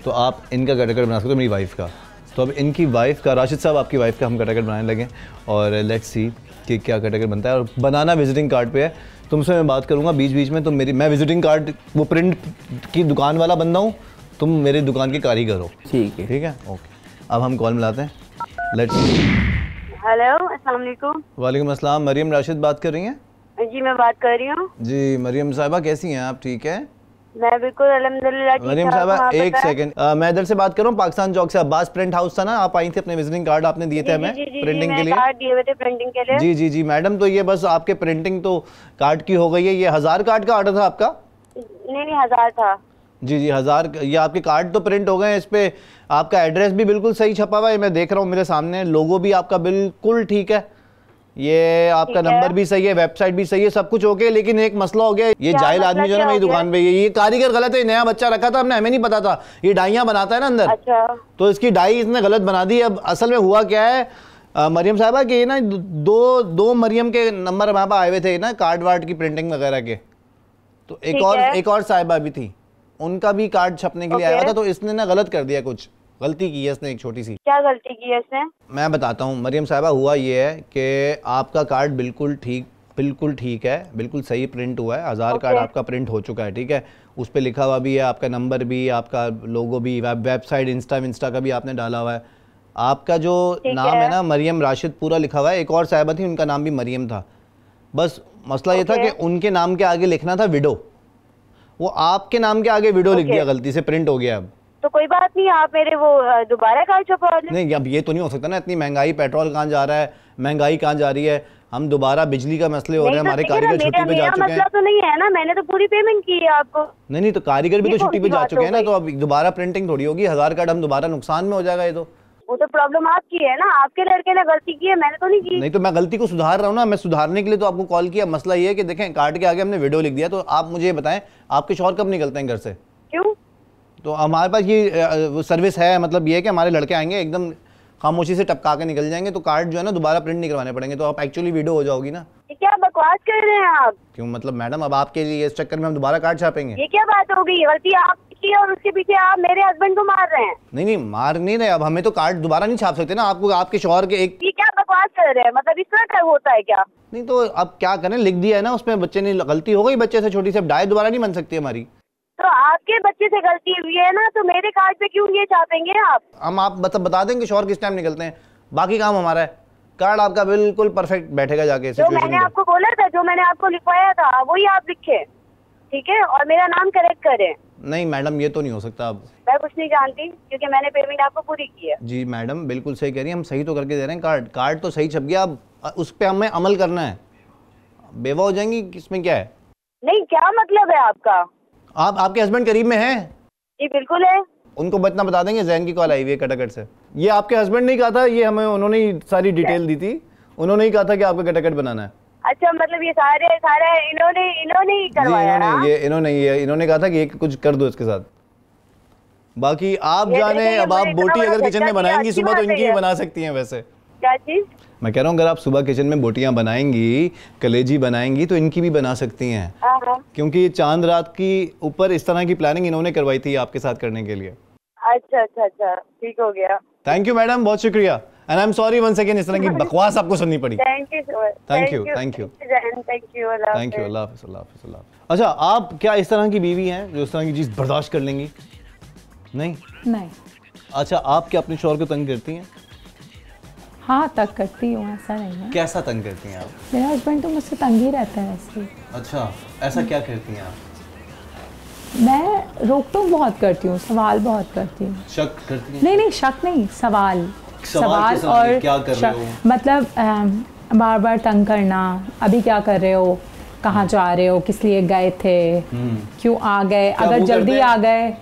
तो आप इनका कैटेगरी बना सकते हो मेरी वाइफ का। तो अब इनकी वाइफ का, राशिद साहब आपकी वाइफ का हम कैटेगरी बनाने लगे, और लेट्स सी कि क्या कैटेगरी बनता है। और बनाना विजिटिंग कार्ड पे है। तुमसे मैं बात करूँगा बीच बीच में, तुम मैं विजिटिंग कार्ड वो प्रिंट की दुकान वाला बंदा हूँ, तुम मेरे दुकान के कारीगर हो। ठीक है, ठीक है, ओके। अब हम कॉल मिलाते हैं, लेट्स। हेलो, अस्सलाम वालेकुम। वालेकुम अस्सलाम। मरियम राशिद बात कर रही हैं? जी, मैं बात कर रही हूँ। जी मरियम साहिबा, कैसी हैं आप? ठीक है, मैं बिल्कुल अल्हम्दुलिल्लाह ठीक। मरियम साहिबा एक सेकंड, मैं इधर से बात कर रहा हूँ, पाकिस्तान चौक से। अब्बास प्रिंट हाउस था ना, आप आई थी, अपने विजिटिंग कार्ड आपने दिए थे हमें प्रिंटिंग के लिए। कार्ड दिए हुए थे प्रिंटिंग के लिए। जी जी जी मैडम, तो ये बस आपके प्रिंटिंग तो कार्ड की हो गई है। ये 1000 कार्ड का ऑर्डर था आपका? नहीं, 1000 था। जी जी 1000। ये आपके कार्ड तो प्रिंट हो गए हैं, इस पे आपका एड्रेस भी बिल्कुल सही छपा हुआ है, मैं देख रहा हूँ मेरे सामने। लोगो भी आपका बिल्कुल ठीक है, ये आपका नंबर भी सही है, वेबसाइट भी सही है, सब कुछ ओके। लेकिन एक मसला हो गया, ये जाहिल आदमी जो है ना मेरी दुकान पे, ये कारीगर गलत है, नया बच्चा रखा था हमने, हमें नहीं पता था ये डाइयाँ बनाता है ना अंदर। अच्छा। तो इसकी डाई इसने गलत बना दी। अब असल में हुआ क्या है मरियम साहिबा कि ना दो मरियम के नंबर हमारे पास आए हुए थे ना, कार्ड वार्ड की प्रिंटिंग वगैरह के। तो एक और साहिबा भी थी, उनका भी कार्ड छपने के लिए आया था। तो इसने ना गलत कर दिया, कुछ गलती की है इसने, एक छोटी सी। क्या गलती की है इसने? मैं बताता हूँ मरियम साहिबा, हुआ ये है कि आपका कार्ड बिल्कुल ठीक है, बिल्कुल सही प्रिंट हुआ है। 1000 कार्ड आपका प्रिंट हो चुका है, ठीक है। उस पर लिखा हुआ भी है, आपका नंबर भी, आपका लोगो भी, वेबसाइट इंस्टा का भी आपने डाला हुआ है। आपका जो नाम है ना मरियम राशिद पूरा लिखा हुआ है। एक और साहिबा थी, उनका नाम भी मरियम था। बस मसला ये था कि उनके नाम के आगे लिखना था विडो, वो आपके नाम के आगे विडो लिख दिया, गलती से प्रिंट हो गया। अब तो कोई बात नहीं, आप मेरे वो दोबारा कार्ड छपवा दें। नहीं, अब ये तो नहीं हो सकता ना, इतनी महंगाई, पेट्रोल कहाँ जा रहा है, महंगाई कहाँ जा रही है, हम दोबारा बिजली का मसले हो रहे हैं, हमारे कारीगर छुट्टी पे जा चुके हैं। मसला तो नहीं है ना, मैंने तो पूरी पेमेंट की है आपको। नहीं, तो कारीगर भी तो छुट्टी पे जा चुके हैं ना, तो अब दोबारा प्रिंटिंग थोड़ी होगी, 1000 कार्ड हम दोबारा नुकसान में हो जाएगा ये तो। वो तो प्रॉब्लम आपकी है ना, आपके लड़के ने गलती की है, मैंने तो नहीं की। नहीं, तो मैं गलती को सुधार रहा हूँ ना, मैं सुधारने के लिए तो आपको कॉल किया। मसला ये है कि देखें, कार्ड के आगे हमने वीडियो लिख दिया, तो आप मुझे ये बताएं आपके शौहर कब निकलते हैं घर से? क्यों? तो हमारे पास ये सर्विस है, मतलब ये है कि हमारे लड़के आएंगे एकदम खामोशी से टपका के निकल जाएंगे, तो कार्ड जो है ना दोबारा प्रिंट नहीं करवाने पड़ेंगे, तो आप एक्चुअली वीडियो हो जाओगी ना। ये क्या बकवास कर रहे हैं आप? क्यों मतलब मैडम, अब आपके लिए इस चक्कर में हम दोबारा कार्ड छापेंगे? ये क्या बात हो गई? गलती आपकी है और उसके पीछे आप मेरे हस्बैंड को मार रहे हैं। नहीं, मार नहीं रहे, अब हमें तो कार्ड दोबारा नहीं छाप सकते ना, आपको आपके शौहर के एक। ये क्या बकवास कर रहे हैं? मतलब इस तरह का होता है क्या? नहीं, तो अब क्या करें, लिख दिया है ना उसमें, बच्चे ने गलती हो गई बच्चे से छोटी से, अब डाय दोबारा नहीं बन सकती हमारी। तो आपके बच्चे से गलती हुई है ना, तो मेरे कार्ड पे क्यों ये छापेंगे आप? हम आप बता देंगे शौहर किस टाइम निकलते हैं, बाकी काम हमारा है। कार्ड आपका बिल्कुल परफेक्ट बैठेगा जाके। जो मैंने आपको बोला था, जो मैंने आपको लिखवाया था, वही आप लिखे, ठीक है, और मेरा नाम करेक्ट करें। नहीं मैडम, ये तो नहीं हो सकता। अब मैं कुछ नहीं जानती, क्योंकि मैंने पेमेंट आपको पूरी की है। जी मैडम, बिल्कुल सही कह रही हैं, हम सही तो करके दे रहे हैं, कार्ड तो सही छप गया, अब उस पर हमें अमल करना है। बेवा हो जाएंगी, इसमें क्या है? नहीं, क्या मतलब है आपका? आपके हस्बैंड करीब में हैं? जी बिल्कुल है। उनको इतना बता देंगे, जैन की कॉल आई हुई है कटाकट से। ये आपके हस्बैंड ने कहा था, ये हमें उन्होंने ही सारी डिटेल दी थी, उन्होंने ही कहा था कि आपको कटाकट बनाना है। अच्छा, मतलब ये सारे इन्होंने ही करवाया? इन्होंने कहा था कि कुछ कर दो इसके साथ। बाकी आप जाने, अब आप बोटी अगर किचन में बनाएंगी सुबह, तो इनकी भी बना सकती हैं वैसे। क्या चीज? मैं कह रहा हूँ, अगर आप सुबह किचन में बोटियां बनाएंगी, कलेजी बनाएंगी, तो इनकी भी बना सकती हैं, क्योंकि चांद रात की ऊपर इस तरह की प्लानिंग इन्होंने करवाई थी आपके साथ करने के लिए। अच्छा, ठीक हो गया। थैंक यू मैडम, बहुत शुक्रिया, and I am sorry once again इस तरह की बकवास आपको सुननी पड़ी। Thank you so much. Thank you. Allah हाफ़िज़। अच्छा, आप क्या इस तरह की बीवी हैं जो इस तरह की चीज़ बर्दाश्त कर लेंगी? नहीं। अच्छा, आप क्या अपने शौहर को तंग करती हैं? हाँ, तंग करती हूँ, ऐसा नहीं है। कैसा तंग करती हैं आप? मेरा हस्बैंड तो मुझसे तंग ही रहता है वैसे। अच्छा, ऐसा क्या करती हैं आप? मैं रोक टोक बहुत करती हूँ, सवाल बहुत करती हूँ। शक करती हैं? नहीं, शक नहीं, सवाल और क्या कर रहे हो? मतलब बार बार तंग करना, अभी क्या कर रहे हो, कहाँ जा रहे हो, किस लिए गए थे, क्यों आ गए, अगर जल्दी आ गए,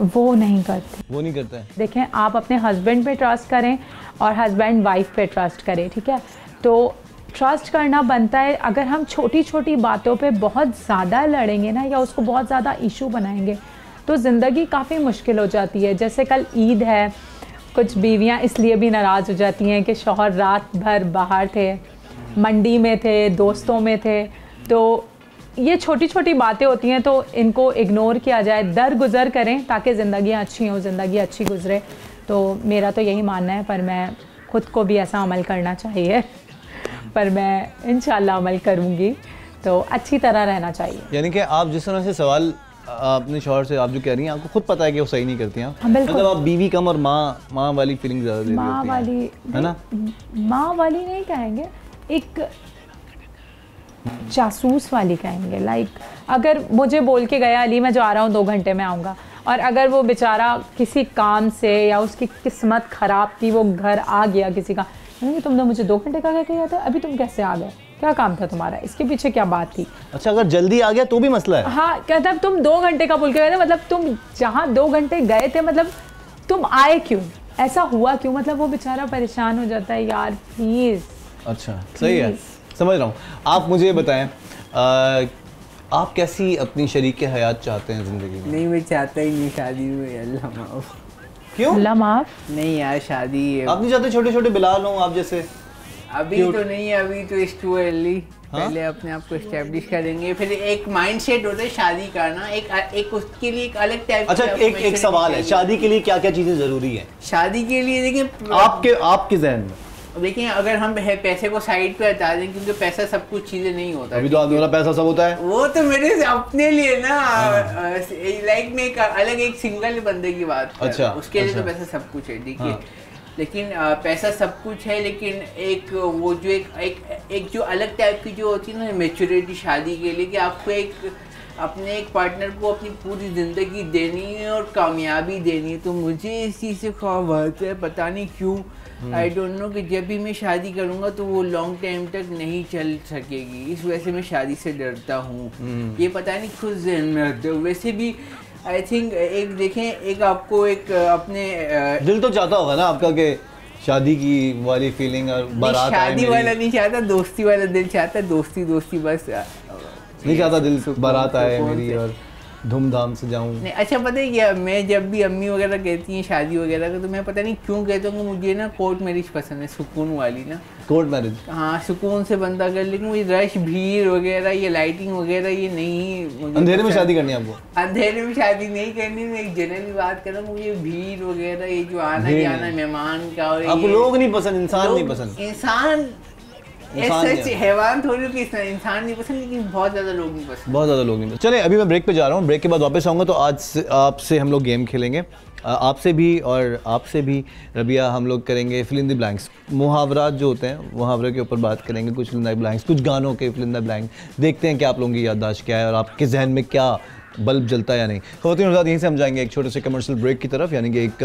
वो नहीं करते। देखें, आप अपने हस्बैंड पे ट्रस्ट करें और हस्बैंड वाइफ पे ट्रस्ट करें, ठीक है? तो ट्रस्ट करना बनता है। अगर हम छोटी छोटी बातों पे बहुत ज़्यादा लड़ेंगे ना, या उसको बहुत ज़्यादा इशू बनाएंगे, तो ज़िंदगी काफ़ी मुश्किल हो जाती है। जैसे कल ईद है, कुछ बीवियां इसलिए भी नाराज़ हो जाती हैं कि शौहर रात भर बाहर थे, मंडी में थे, दोस्तों में थे। तो ये छोटी छोटी बातें होती हैं, तो इनको इग्नोर किया जाए, दरगुजर करें ताकि ज़िंदगियाँ अच्छी हों, ज़िंदगी अच्छी गुजरे। तो मेरा तो यही मानना है, पर मैं ख़ुद को भी ऐसा अमल करना चाहिए, पर मैं इंशाल्लाह अमल करूँगी। तो अच्छी तरह रहना चाहिए। यानी कि आप जिस तरह से सवाल अपने शौहर से आप जो कह रही हैं, आपको खुद पता है कि वो सही नहीं करती हैं। मतलब आप बीवी कम और माँ वाली फीलिंग ज़्यादा दे रही होती हैं। माँ वाली है ना? माँ वाली नहीं कहेंगे, एक जासूस वाली कहेंगे। लाइक अगर मुझे बोल के गया अली मैं जा रहा हूँ 2 घंटे में आऊँगा, और अगर वो बेचारा किसी काम से या उसकी किस्मत ख़राब थी वो घर आ गया किसी का, तुमने मुझे 2 घंटे का क्या किया था, अभी तुम कैसे आ गए, क्या काम था तुम्हारा, इसके पीछे क्या बात थी? अच्छा, अगर जल्दी आ गया तो भी मसला है? हाँ, मतलब तुम 2 घंटे का बोल के गए थे, मतलब तुम जहाँ 2 घंटे गए थे, मतलब तुम आए क्यों, ऐसा हुआ क्यों? मतलब वो बेचारा परेशान हो जाता है यार, प्लीज़। अच्छा, सही है, समझ रहा हूँ। आप मुझे बताएं, आप कैसी अपनी शरीक हयात चाहते हैं ज़िंदगी में? नहीं, मैं चाहता ही नहीं शादी में। अल्लाह माफ़। क्यों? अल्लाह माफ़? नहीं यार, शादी आप नहीं चाहते छोटे छोटे बिलाल हों आप जैसे? अभी तो नहीं, अभी तो इट्स टू अर्ली। पहले अपने आप को एस्टैब्लिश करेंगे, फिर एक माइंडसेट होता है शादी करना, एक उसके लिए एक अलग टाइप। अच्छा, एक सवाल है, शादी के लिए क्या क्या चीज़ें ज़रूरी हैं? शादी के लिए देखिए, आपके ज़हन में देखिए, अगर हम पैसे को साइड पे हटा दें, क्योंकि पैसा सब कुछ चीजें नहीं होता। अभी तो आदमी वाला पैसा सब होता है। वो तो मेरे से अपने लिए ना, लाइक में एक अलग एक सिंगल बंदे की बात कर। अच्छा, उसके लिए तो पैसा सब कुछ है, देखिए। हाँ। लेकिन पैसा सब कुछ है, लेकिन एक वो जो एक जो अलग टाइप की जो होती है ना मैच्योरिटी शादी के लिए, कि आपको अपने एक पार्टनर को अपनी पूरी ज़िंदगी देनी है और कामयाबी देनी है। तो मुझे इस चीज़ से ख्वाब आता है, पता नहीं क्यों, आई डोंट नो, कि जब भी मैं शादी करूँगा तो वो लॉन्ग टाइम तक नहीं चल सकेगी। इस वजह से मैं शादी से डरता हूँ। ये पता नहीं खुद ज़हन में आता है। वैसे भी आई थिंक एक देखें, एक आपको एक अपने दिल तो चाहता होगा ना आपका कि शादी की वाली फीलिंग और बारात आए शादी मेरी। वाला नहीं चाहता, दोस्ती वाला दिल चाहता है। दोस्ती दोस्ती बस नहीं चाहता दिल बारात आए सुकून मेरी से। और धूमधाम से जाऊं। नहीं, अच्छा पता है क्या, मैं जब भी अम्मी वगैरह कहती हैं शादी वगैरह का, तो मैं पता नहीं क्यों कहता हूँ कि मुझे ना कोर्ट मैरिज पसंद है, सुकून वाली ना। Court marriage? हाँ, सुकून से बंदा कर, लेकिन मुझे रश भीड़ वगैरह, ये लाइटिंग वगैरह, ये नहीं मुझे अंधेरे में पसंद। शादी करनी है आपको? अंधेरे में शादी नहीं करनी, मैं एक जनरली बात कर रहा हूँ। मुझे भीड़ वगैरह, ये जो आना भीड़ जाना नहीं। मेहमान का, और आपको ये लोग नहीं पसंद, इंसान नहीं लोग- पसंद? इंसान इंसान सच नहीं। हैवान थोड़ी कि इंसान नहीं पसंद, लेकिन बहुत ज़्यादा लोग नहीं पसंद। बहुत ज़्यादा लोग नहीं पसंद। चले अभी मैं ब्रेक पे जा रहा हूँ, ब्रेक के बाद वापस आऊँगा तो आज आपसे हम लोग गेम खेलेंगे, आपसे भी और आपसे भी रबिया। हम लोग करेंगे फिल इन द ब्लैंक्स, मुहावरात जो होते हैं मुहावरे के ऊपर बात करेंगे, कुछ फिल इन द ब्लैंक्स, कुछ गानों के फिल इन द ब्लैंक। देखते हैं कि आप लोगों की याददाश्त क्या है और आपके जहन में क्या बल्ब जलता है या नहीं। ख़वातीन और हज़रात, यहीं से हम जाएंगे एक छोटे से कमर्शियल ब्रेक की तरफ, यानी कि एक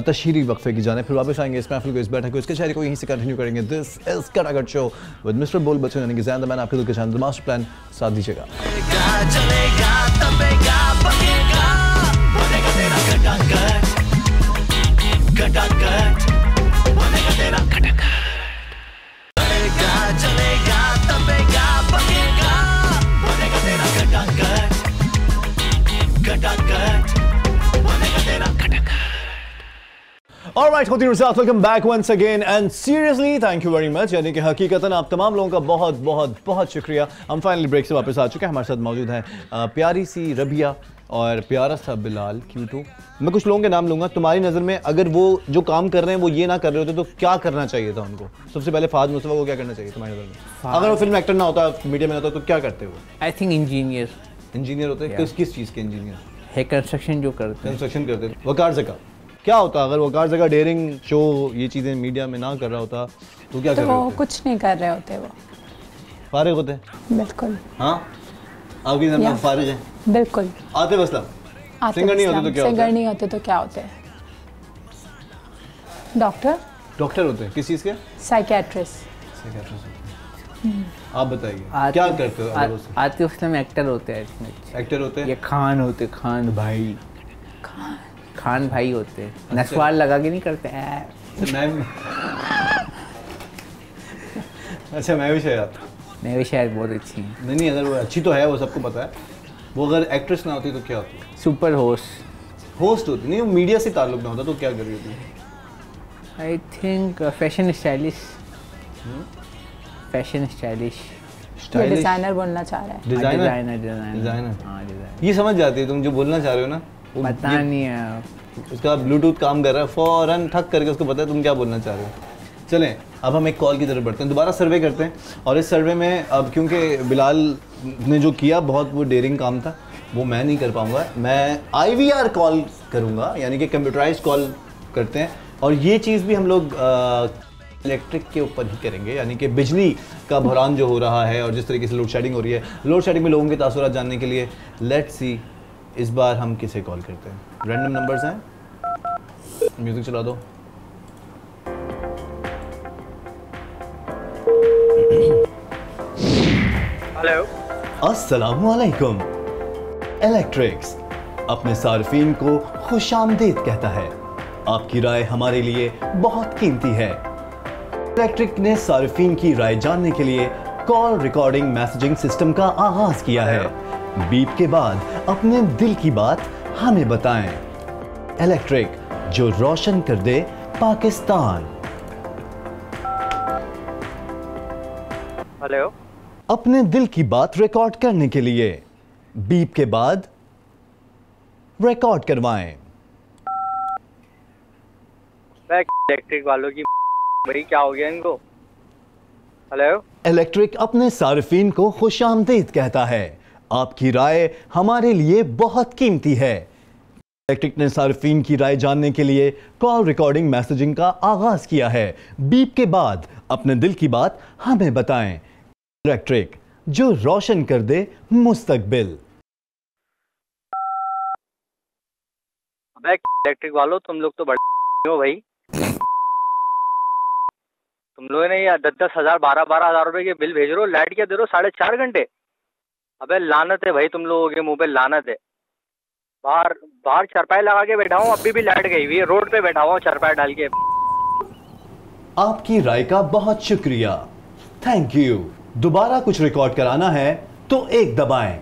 तशहीरी वक्फे की जाने, फिर वापस आएंगे इस महफिल को, इस बैठक को, इसके शायरी को यहीं से कंटिन्यू करेंगे। This is Katakat show with mister Bol Bachchan, यानी कि ज़ैन द मैन, आपके दिल के शान, द मास्टर प्लान। साथ दीजिएगा। Alright, ख़वातीन और हज़रात, welcome back once again and seriously thank you very much, यानी कि हकीकतन आप तमाम लोगों का बहुत बहुत बहुत शुक्रिया। हम फाइनली ब्रेक से वापस आ चुके हैं। हमारे साथ मौजूद हैं प्यारी सी रबिया और प्यारा सा बिलाल क्यूटू। मैं कुछ लोगों के नाम लूँगा, तुम्हारी नज़र में अगर वो जो काम कर रहे हैं वो ये ना कर रहे होते तो क्या करना चाहिए था उनको? सबसे पहले फ़ाद मुस्तफ़ा को क्या करना चाहिए तुम्हारी नज़र में? अगर वो फिल्म एक्टर ना होता, मीडिया में ना होता, तो क्या करते वो? I think engineer. इंजीनियर होते? किस चीज़ के इंजीनियर? है कंस्ट्रक्शन जो करते हैं। कंस्ट्रक्शन करते थे। वकार ज़का क्या होता अगर वकार ज़का डेयरिंग शो ये चीज़ें मीडिया में ना कर रहा होता तो क्या कर रहे तो होते? कुछ नहीं कर रहे होते वो। फारिग होते? बिल्कुल। हाँ, आपकी नज़र में या। फारिग हैं? बिल्कुल। आतिफ असलम सिंगर नहीं होते तो क्या होता? सिंगर नहीं होते तो क्या होते? डॉक्टर। डॉक्टर होते हैं किस चीज़ के? साइकियाट्रिस्ट। आप बताइए क्या करते हो अगर उससे? आतिफ असलम एक्टर होते हैं इसमें। एक्टर होते ये हैं? खान होते, खान भाई। खान भाई होते हैं। नसवार लगा के नहीं करते हैं। मैं अच्छा, मैं भी शायद मैं भी शायद बहुत अच्छी हैं। नहीं, अगर वो अच्छी तो है, वो सबको पता है। वो अगर एक्ट्रेस ना होती तो क्या होती? Super host. होस्ट होती। नहीं, वो मीडिया से ताल्लुक ना होता तो क्या कर रही होती? I think fashion stylish. Fashion stylish. ये डिजाइनर बनना चाह रहा है। डिजाइनर। डिजाइनर। हाँ, डिजाइनर। ये समझ जाती है तुम जो बोलना चाह रहे हो ना, वो पता नहीं है। उसका ब्लूटूथ काम कर रहा है, फौरन ठक करके उसको पता है तुम क्या बोलना चाह रहे हो। चलें अब हम एक कॉल की तरफ बढ़ते हैं, दोबारा सर्वे करते हैं। और इस सर्वे में अब क्योंकि बिलाल ने जो किया बहुत वो डेयरिंग काम था, वो मैं नहीं कर पाऊँगा। मैं IVR कॉल करूँगा, यानी कि कंप्यूटराइज कॉल करते हैं। और ये चीज़ भी हम लोग इलेक्ट्रिक के ऊपर ही करेंगे, यानी कि बिजली का बहरान जो हो रहा है और जिस तरीके से लोड शेडिंग हो रही है, लोड शेडिंग में लोगों के तासुरात जानने के लिए लेट्स सी इस बार हम किसे कॉल करते हैं। रैंडम नंबर्स हैं, म्यूजिक चला दो। हेलो, अस्सलामुअलैकुम। इलेक्ट्रिक्स अपने सार्फिन को खुशामदीद कहता है। आपकी राय हमारे लिए बहुत कीमती है। इलेक्ट्रिक ने सार्फिन की राय जानने के लिए कॉल रिकॉर्डिंग मैसेजिंग सिस्टम का आगाज किया है। बीप के बाद अपने दिल की बात हमें बताएं। इलेक्ट्रिक, जो रोशन कर दे पाकिस्तान। हेलो, अपने दिल की बात रिकॉर्ड करने के लिए बीप के बाद रिकॉर्ड करवाएं। इलेक्ट्रिक वालों की भाई क्या हो गया इनको? हेलो, इलेक्ट्रिक अपने सार्फिन को खुशामदीद कहता है। आपकी राय हमारे लिए बहुत कीमती है। इलेक्ट्रिक ने सार्फिन की राय जानने के लिए कॉल रिकॉर्डिंग मैसेजिंग का आगाज किया है। बीप के बाद अपने दिल की बात हमें बताएं। इलेक्ट्रिक, जो रोशन कर दे मुस्तकबिल। अबे इलेक्ट्रिक वालों, तुम लोग तो बड़े हो भाई। तुम लोगों ने ये 10-10 हज़ार 12-12 हज़ार रुपए के बिल भेज रहे हो, लाइट क्या दे रहे हो 4.5 घंटे। अबे लानत है भाई, तुम लोगों के मुंह पे लानत है। बाहर चारपाई लगा के बैठा हूँ, अभी भी लाइट गई हुई है, रोड पे बैठा हुआ चारपाई डाल के। आपकी राय का बहुत शुक्रिया, थैंक यू। दोबारा कुछ रिकॉर्ड कराना है तो 1 दबाएं।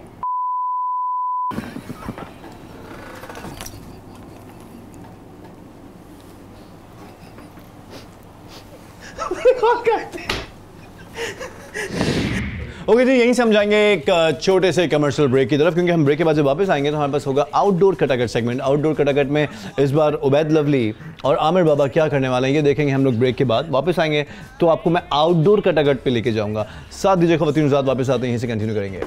ओके जी, यहीं से हम जाएंगे एक छोटे से कमर्शियल ब्रेक की तरफ, क्योंकि हम ब्रेक के बाद जब वापस आएंगे तो हमारे पास होगा आउटडोर कटाकट सेगमेंट। आउटडोर कटाकट में इस बार उबैद लवली और आमिर बाबा क्या करने वाले हैं ये देखेंगे हम लोग ब्रेक के बाद। वापस आएंगे तो आपको मैं आउटडोर कटाकट पे लेके जाऊंगा। साथ दीजिए खवातीन ज़ात, वापस आते हैं, यहीं से कंटिन्यू करेंगे।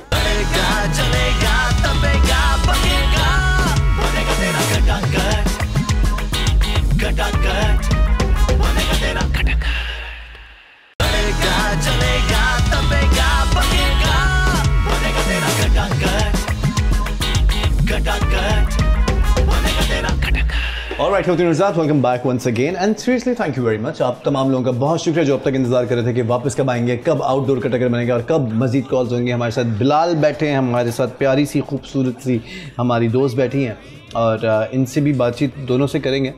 Alright, welcome back once again and seriously thank you very much। आप तमाम लोगों का बहुत शुक्रिया जो अब तक इंतजार कर रहे थे कि वापस कब आएंगे, कब आउटडोर कटाकट बनेगा और कब मजीद कॉल्स होंगे। हमारे साथ बिलाल बैठे हैं, हमारे साथ प्यारी सी खूबसूरत सी हमारी दोस्त बैठी हैं और इनसे भी बातचीत दोनों से करेंगे।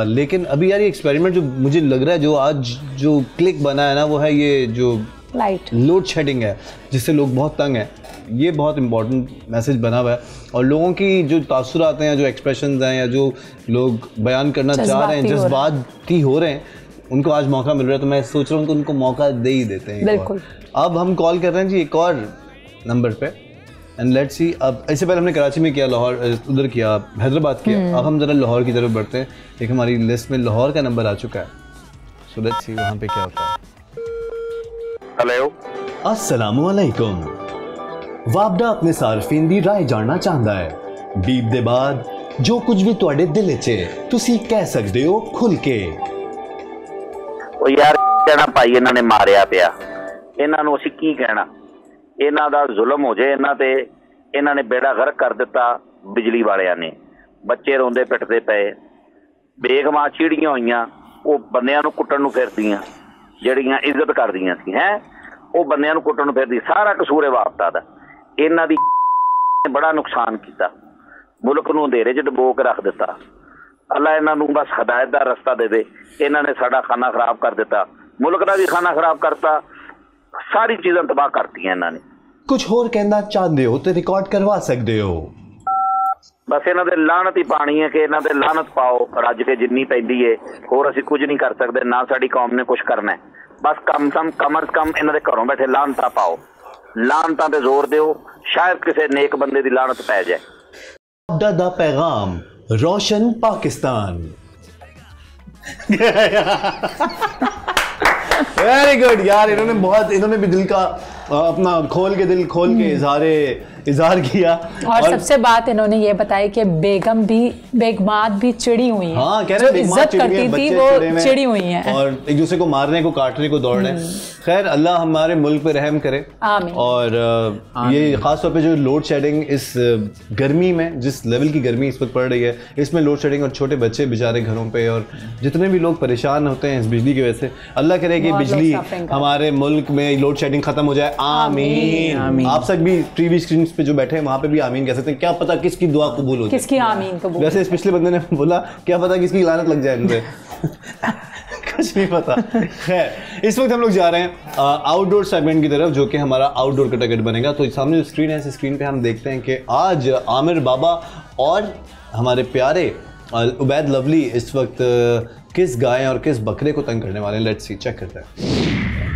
लेकिन अभी यार ये एक्सपेरिमेंट जो मुझे लग रहा है जो आज जो क्लिक बना है ना, वो है ये जो लाइट लोड शेडिंग है जिससे लोग बहुत तंग हैं। ये बहुत इंपॉर्टेंट मैसेज बना हुआ है और लोगों की जो तासुरात हैं या जो एक्सप्रेशंस हैं या जो लोग बयान करना चाह रहे हैं, जज्बाती हो रहे हैं, उनको आज मौका मिल रहा है। तो मैं सोच रहा हूँ कि उनको मौका दे ही देते हैं। बिल्कुल। अब हम कॉल कर रहे हैं जी एक और नंबर पे एंड लेट्स सी। अब इससे पहले हमने कराची में किया, लाहौर उधर किया, हैदराबाद किया। अब हम ज़रा लाहौर की तरफ बढ़ते हैं। एक हमारी लिस्ट में लाहौर का नंबर आ चुका है, सो लेट्स सी वहाँ पे क्या होता है। हेलो, अस्सलामु अलैकुम। वाबडा अपने सार्फिन दी राय जानना चाहता है। बीप दे बाद जो कुछ भी तुहाडे दिल च है तुसी कह सकदे हो खुल के। ओ यार कहना भाई इन्हां ने मारिया पिया, इन्हां नूं असीं की कहना, इन्हां दा जुल्म हो जाए इन्हां ते। इन्हां ने बेड़ा गर्क कर दिता बिजली वालियां ने। बच्चे रोंदे पिटदे पे, बेगमां चीड़ियां होईयां, वो बंदियां नूं कुੱਟਣ ਨੂੰ ਫਿਰਦੀਆਂ ਜਿਹੜੀਆਂ ਇੱਜ਼ਤ ਕਰਦੀਆਂ ਸੀ हैं, ਉਹ ਬੰਦਿਆਂ ਨੂੰ ਕੁੱਟਣ ਨੂੰ ਫਿਰਦੀ। ਸਾਰਾ ਕਸੂਰ ਹੈ ਵਾਪਤਾ ਦਾ। ਇਹਨਾਂ ਦੀ ਬੜਾ ਨੁਕਸਾਨ ਕੀਤਾ, ਮੁਲਕ ਨੂੰ ਅੰਧੇਰੇ 'ਚ ਡੁਬੋ ਕੇ ਰੱਖ ਦਿੱਤਾ। ਅੱਲਾ ਇਹਨਾਂ ਨੂੰ ਬਸ ਹਦਾਇਤ ਦਾ ਰਸਤਾ ਦੇ ਦੇ। ਇਹਨਾਂ ਨੇ ਸਾਡਾ ਖਾਨਾ ਖਰਾਬ ਕਰ ਦਿੱਤਾ, ਮੁਲਕ ਦਾ ਵੀ ਖਾਨਾ ਖਰਾਬ ਕਰਤਾ, ਸਾਰੀ ਚੀਜ਼ਾਂ ਤਬਾਹ ਕਰਤੀਆਂ ਇਹਨਾਂ ਨੇ। कुछ होर कहना चाहते हो तो रिकॉर्ड करवा सकते हो। बस इन्हां दे लानत ही पानी है कि इन्हां दे लानत पाओ रज के जिन्नी पैंदी है। होर असीं कुछ नहीं कर सकते, ना साडी कौम ने कुछ करना है। बस कम से कम इन्हां दे घरों बैठे लानतां पाओ, लानतां ते जोर दिओ, शायद किसी नेक बंदे दी लानत पै जाए। दा पैगाम रोशन पाकिस्तान। वेरी गुड यार, इन्होंने भी दिल का अपना खोल के इजहार किया। और सबसे बात इन्होंने ये बताई कि बेगमात भी चिड़ी हुई हैं। हाँ, कह रहे हैं इज्जत करती थी वो चिड़ी हुई हैं और एक दूसरे को मारने को काटने को दौड़ रहे हैं। खैर अल्लाह हमारे मुल्क पे रहम करे। आमीन। और ये खास तौर पे जो लोड शेडिंग इस गर्मी में, जिस लेवल की गर्मी इस वक्त पड़ रही है, इसमें लोड शेडिंग और छोटे बच्चे बेचारे घरों पे और जितने भी लोग परेशान होते हैं इस बिजली की वजह से, अल्लाह करे कि बिजली हमारे मुल्क में लोड शेडिंग खत्म हो जाए। आमीन। आप सब भी टीवी स्क्रीन पे जो बैठे हैं वहाँ पे भी आमीन कह सकते हैं। क्या पता किसकी दुआ कबूल हो जाए, किसकी आमीन कबूल। वैसे इस पिछले बंदे ने बोला क्या पता किसकी लानत लग जाए इनपे। कुछ नहीं पता। खैर इस वक्त हम लोग जा रहे हैं आउटडोर सेगमेंट की तरफ, जो कि हमारा आउटडोर कटाकट बनेगा। तो सामने जो स्क्रीन है, इस स्क्रीन पे हम देखते हैं कि आज आमिर बाबा और हमारे प्यारे उबैद लवली इस वक्त किस गाय और किस बकरे को तंग करने वाले हैं। लेट्स सी, चेक करते हैं।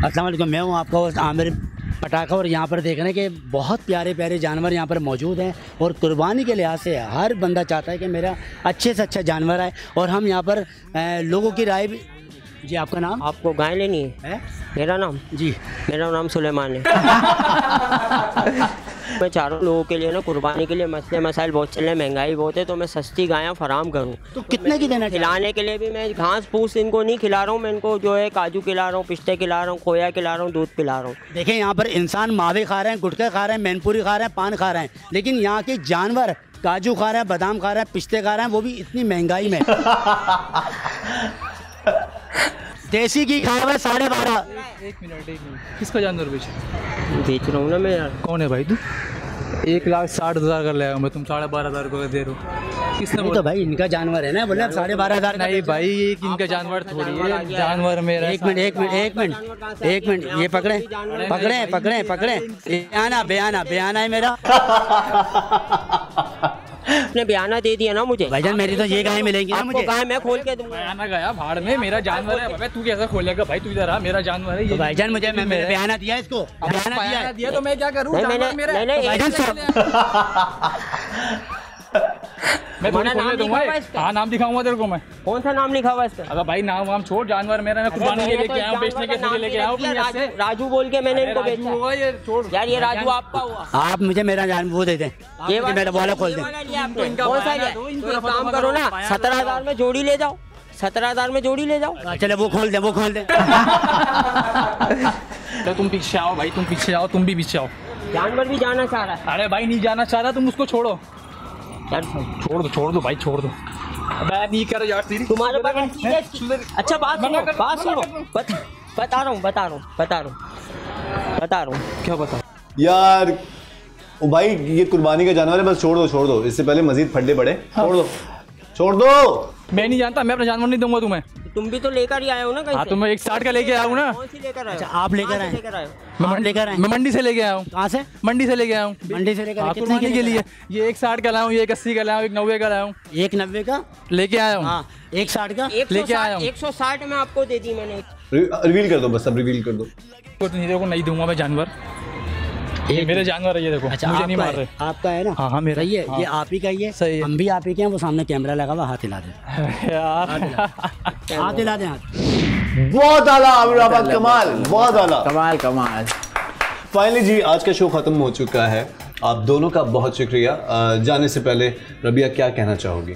अस्सलाम वालेकुम, मैं हूँ आपका आमिर पटाखा और यहाँ पर देख रहे हैं कि बहुत प्यारे प्यारे जानवर यहाँ पर मौजूद हैं और कुर्बानी के लिहाज से हर बंदा चाहता है कि मेरा अच्छे से अच्छा जानवर आए। और हम यहाँ पर लोगों की राय भी। जी आपका नाम? आपको गाय लेनी है? मेरा नाम? जी मेरा नाम सुलेमान है। मैं चारों लोगों के लिए ना कुर्बानी के लिए मसले मसाइल बहुत चल रहे हैं, महंगाई बहुत है, तो मैं सस्ती गायें फराम करूँ। तो कितने की देना? खिलाने के लिए भी मैं घास फूस इनको नहीं खिला रहा हूँ, मैं इनको जो है काजू खिला रहा हूँ, पिस्ते खिला रहा हूँ, खोया खिला रहा हूँ, दूध पिला रहा हूँ। देखें यहाँ पर इंसान मावे खा रहे हैं, गुटखा खा रहे हैं, मैनपुरी खा रहे हैं, पान खा रहे हैं, लेकिन यहाँ के जानवर काजू खा रहा है, बादाम खा रहा है, पिस्ते खा रहा है, वो भी इतनी महंगाई में। देसी घी खाया हुआ 12.5। एक मिनट किसका जानवर बेच रहा हूँ ना मैं यार। कौन है भाई तू? 1,60,000 कर लेगा मैं, तुम 12,500 रुपये दे रहो। किसने बोला? तो भाई इनका जानवर है ना, बोले 12,500। नहीं भाई, ये इनका जानवर थोड़ी है, जानवर मेरा। एक मिनट ये पकड़े। बयाना है मेरा। आपने बयाना दे दिया ना मुझे। भाईजान मेरी तो ये गाय मिलेंगी ना मुझे। गाय मैं खोल के दूंगा। बयाना गया भाड़ में, मेरा जानवर है। अबे तू कैसे खोलेगा भाई? तू इधर आ, मेरा जानवर है ये। तो भाईजान मुझे मैंने बयाना दिया इसको। बयाना दिया तो मैं क्या करूँ? मैं थोड़ी दूंगा। हाँ, नाम दिखाऊंगा तेरे को मैं। कौन सा नाम लिखा हुआ है इस पे? अगर भाई नाम वाम छोड़, जानवर मेरा, मैं कुर्बानी के लेके आया हूँ, बेचने के लिए लेके आया हूँ। राजू बोल के मैंने इनको बेचा। ये छोड़ यार, ये राजू आपका हुआ। आप मुझे मेरा जानवर वो दे दें, ये मेरा वाला खोल दें। कौन सा लिया? तो काम करो ना, 17,000 में जोड़ी ले जाओ। 17,000 में जोड़ी ले जाओ। चले वो खोल दे। तो तुम पीछे आओ भाई, तुम पीछे आओ, तुम भी पीछे आओ। जानवर भी जाना चाह रहा है। अरे भाई नहीं जाना चाह रहा, तुम उसको छोड़ो। छोड़ दो भाई, छोड़ दो। मैं नहीं कर यार तेरी। तुम्हारे पास अच्छा बात सुनो। बता रहा हूँ। क्या बता यार? ओ भाई, ये कुर्बानी का जानवर है, बस छोड़ दो। इससे पहले मजीद फड्डे पड़े। छोड़ दो। मैं नहीं जानता, मैं अपना जानवर नहीं दूंगा तुम्हें। तुम भी तो लेकर ही आए हो ना कहीं से? तो मैं 160 का लेके आया हूँ ना। कौन सी लेकर आए? अच्छा, आप लेकर आए? मैं मंडी से लेके आया हूँ। कहाँ से? मंडी से लेके आया हूँ। मंडी से लेकर कुर्बानी के लिए। ये 160 का लाया हूँ, ये 180 का लाया हूँ, 190 का लाया हूँ। 190 का लेके आया हूँ। 160 का लेके आया हूँ। 160 में आपको दे दी मैंने। रिवील कर दो बस, सब रिवील कर दो। देखो नहीं दूंगा मैं जानवर। ये मेरे जानवर है, ये देखो। अच्छा, मुझे नहीं मार रहे। आपका है ना? हाँ मेरा सही है। ये आप ही का ही है। सही है। हम भी आप ही के हैं। वो सामने कैमरा लगा हुआ, हाथ हिला दे यार। हाथ हिला दे। बहुत आला अमीराबाद, कमाल, बहुत आला, कमाल। फाइनली जी, आज का शो खत्म हो चुका है। आप दोनों का बहुत शुक्रिया। जाने से पहले रबिया, क्या कहना चाहोगी?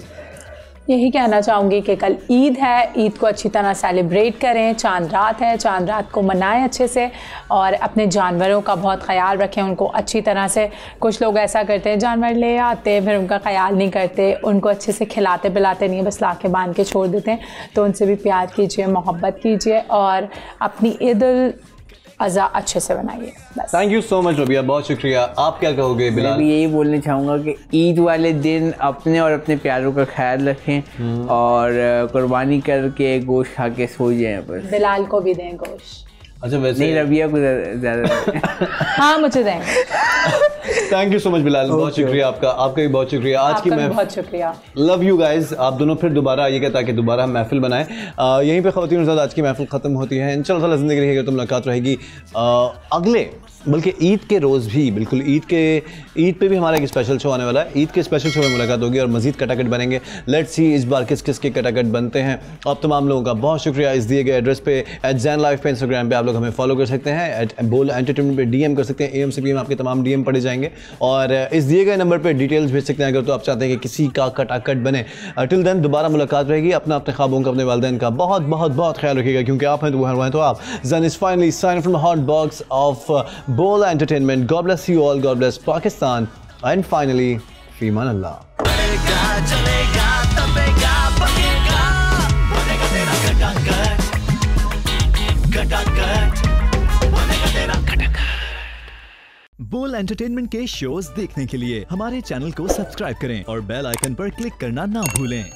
यही कहना चाहूँगी कि कल ईद है, ईद को अच्छी तरह सेलिब्रेट करें। चांद रात है, चांद रात को मनाएं अच्छे से, और अपने जानवरों का बहुत ख्याल रखें, उनको अच्छी तरह से। कुछ लोग ऐसा करते हैं, जानवर ले आते हैं फिर उनका ख्याल नहीं करते, उनको अच्छे से खिलाते पिलाते नहीं, बस ला के बांध के छोड़ देते हैं। तो उनसे भी प्यार कीजिए, मोहब्बत कीजिए, और अपनी ईद उल अज़हा अच्छे से बनाइए। Thank you so much Rabia, बहुत शुक्रिया। आप क्या कहोगे बिलाल? मैं भी यही बोलना चाहूँगा कि ईद वाले दिन अपने और अपने प्यारों का ख्याल रखें, और कुर्बानी करके गोश्त खा के सो जाएं बस। बिलाल को भी दें गोश्त। अच्छा, वैसे नहीं, रबिया को ज़्यादा। हाँ, मुझे देंगे। Thank you so much Bilal, बहुत शुक्रिया आपका भी बहुत शुक्रिया। आज की मैं बहुत शुक्रिया। Love you guys. आप दोनों फिर दोबारा आइएगा ताकि दोबारा हम महफिल बनाएं। यहीं पे ख़वातीन के साथ आज की महफिल ख़त्म होती है। इंशाअल्लाह ज़िंदगी रहेगी तो मुलाकात रहेगी अगले, बल्कि ईद के रोज़ भी, बिल्कुल ईद पे भी हमारा एक स्पेशल शो आने वाला है। ईद के स्पेशल शो में मुलाकात होगी और मज़ीद कटाकट बनेंगे। लेट्स सी इस बार किस किस के कटाकट बनते हैं। आप तमाम लोगों का बहुत शुक्रिया। इस दिए गए एड्रेस पे @ZenLive पे इंस्टाग्राम पे आप लोग हमें फॉलो कर सकते हैं, बोल एंटरटेनमेंट पे DM कर सकते हैं। AM से PM आपके तमाम DM पढ़े जाएंगे, और इस दिए गए नंबर पर डिटेल्स भेज सकते हैं अगर तो आप चाहते हैं कि किसी का कटाकट बने। टिल देन दोबारा मुलाकात रहेगी। अपने ख्वाबों का, अपने वालिदैन का बहुत बहुत बहुत ख्याल रखिएगा, क्योंकि आप हैं तो वो हैं तो आप। Zen is finally signed from the hot box of Bowl Entertainment. God bless you all. God bless Pakistan. And finally, Feeman Allah. बोल एंटरटेनमेंट के शोज देखने के लिए हमारे चैनल को सब्सक्राइब करें और बेल आइकन पर क्लिक करना ना भूलें।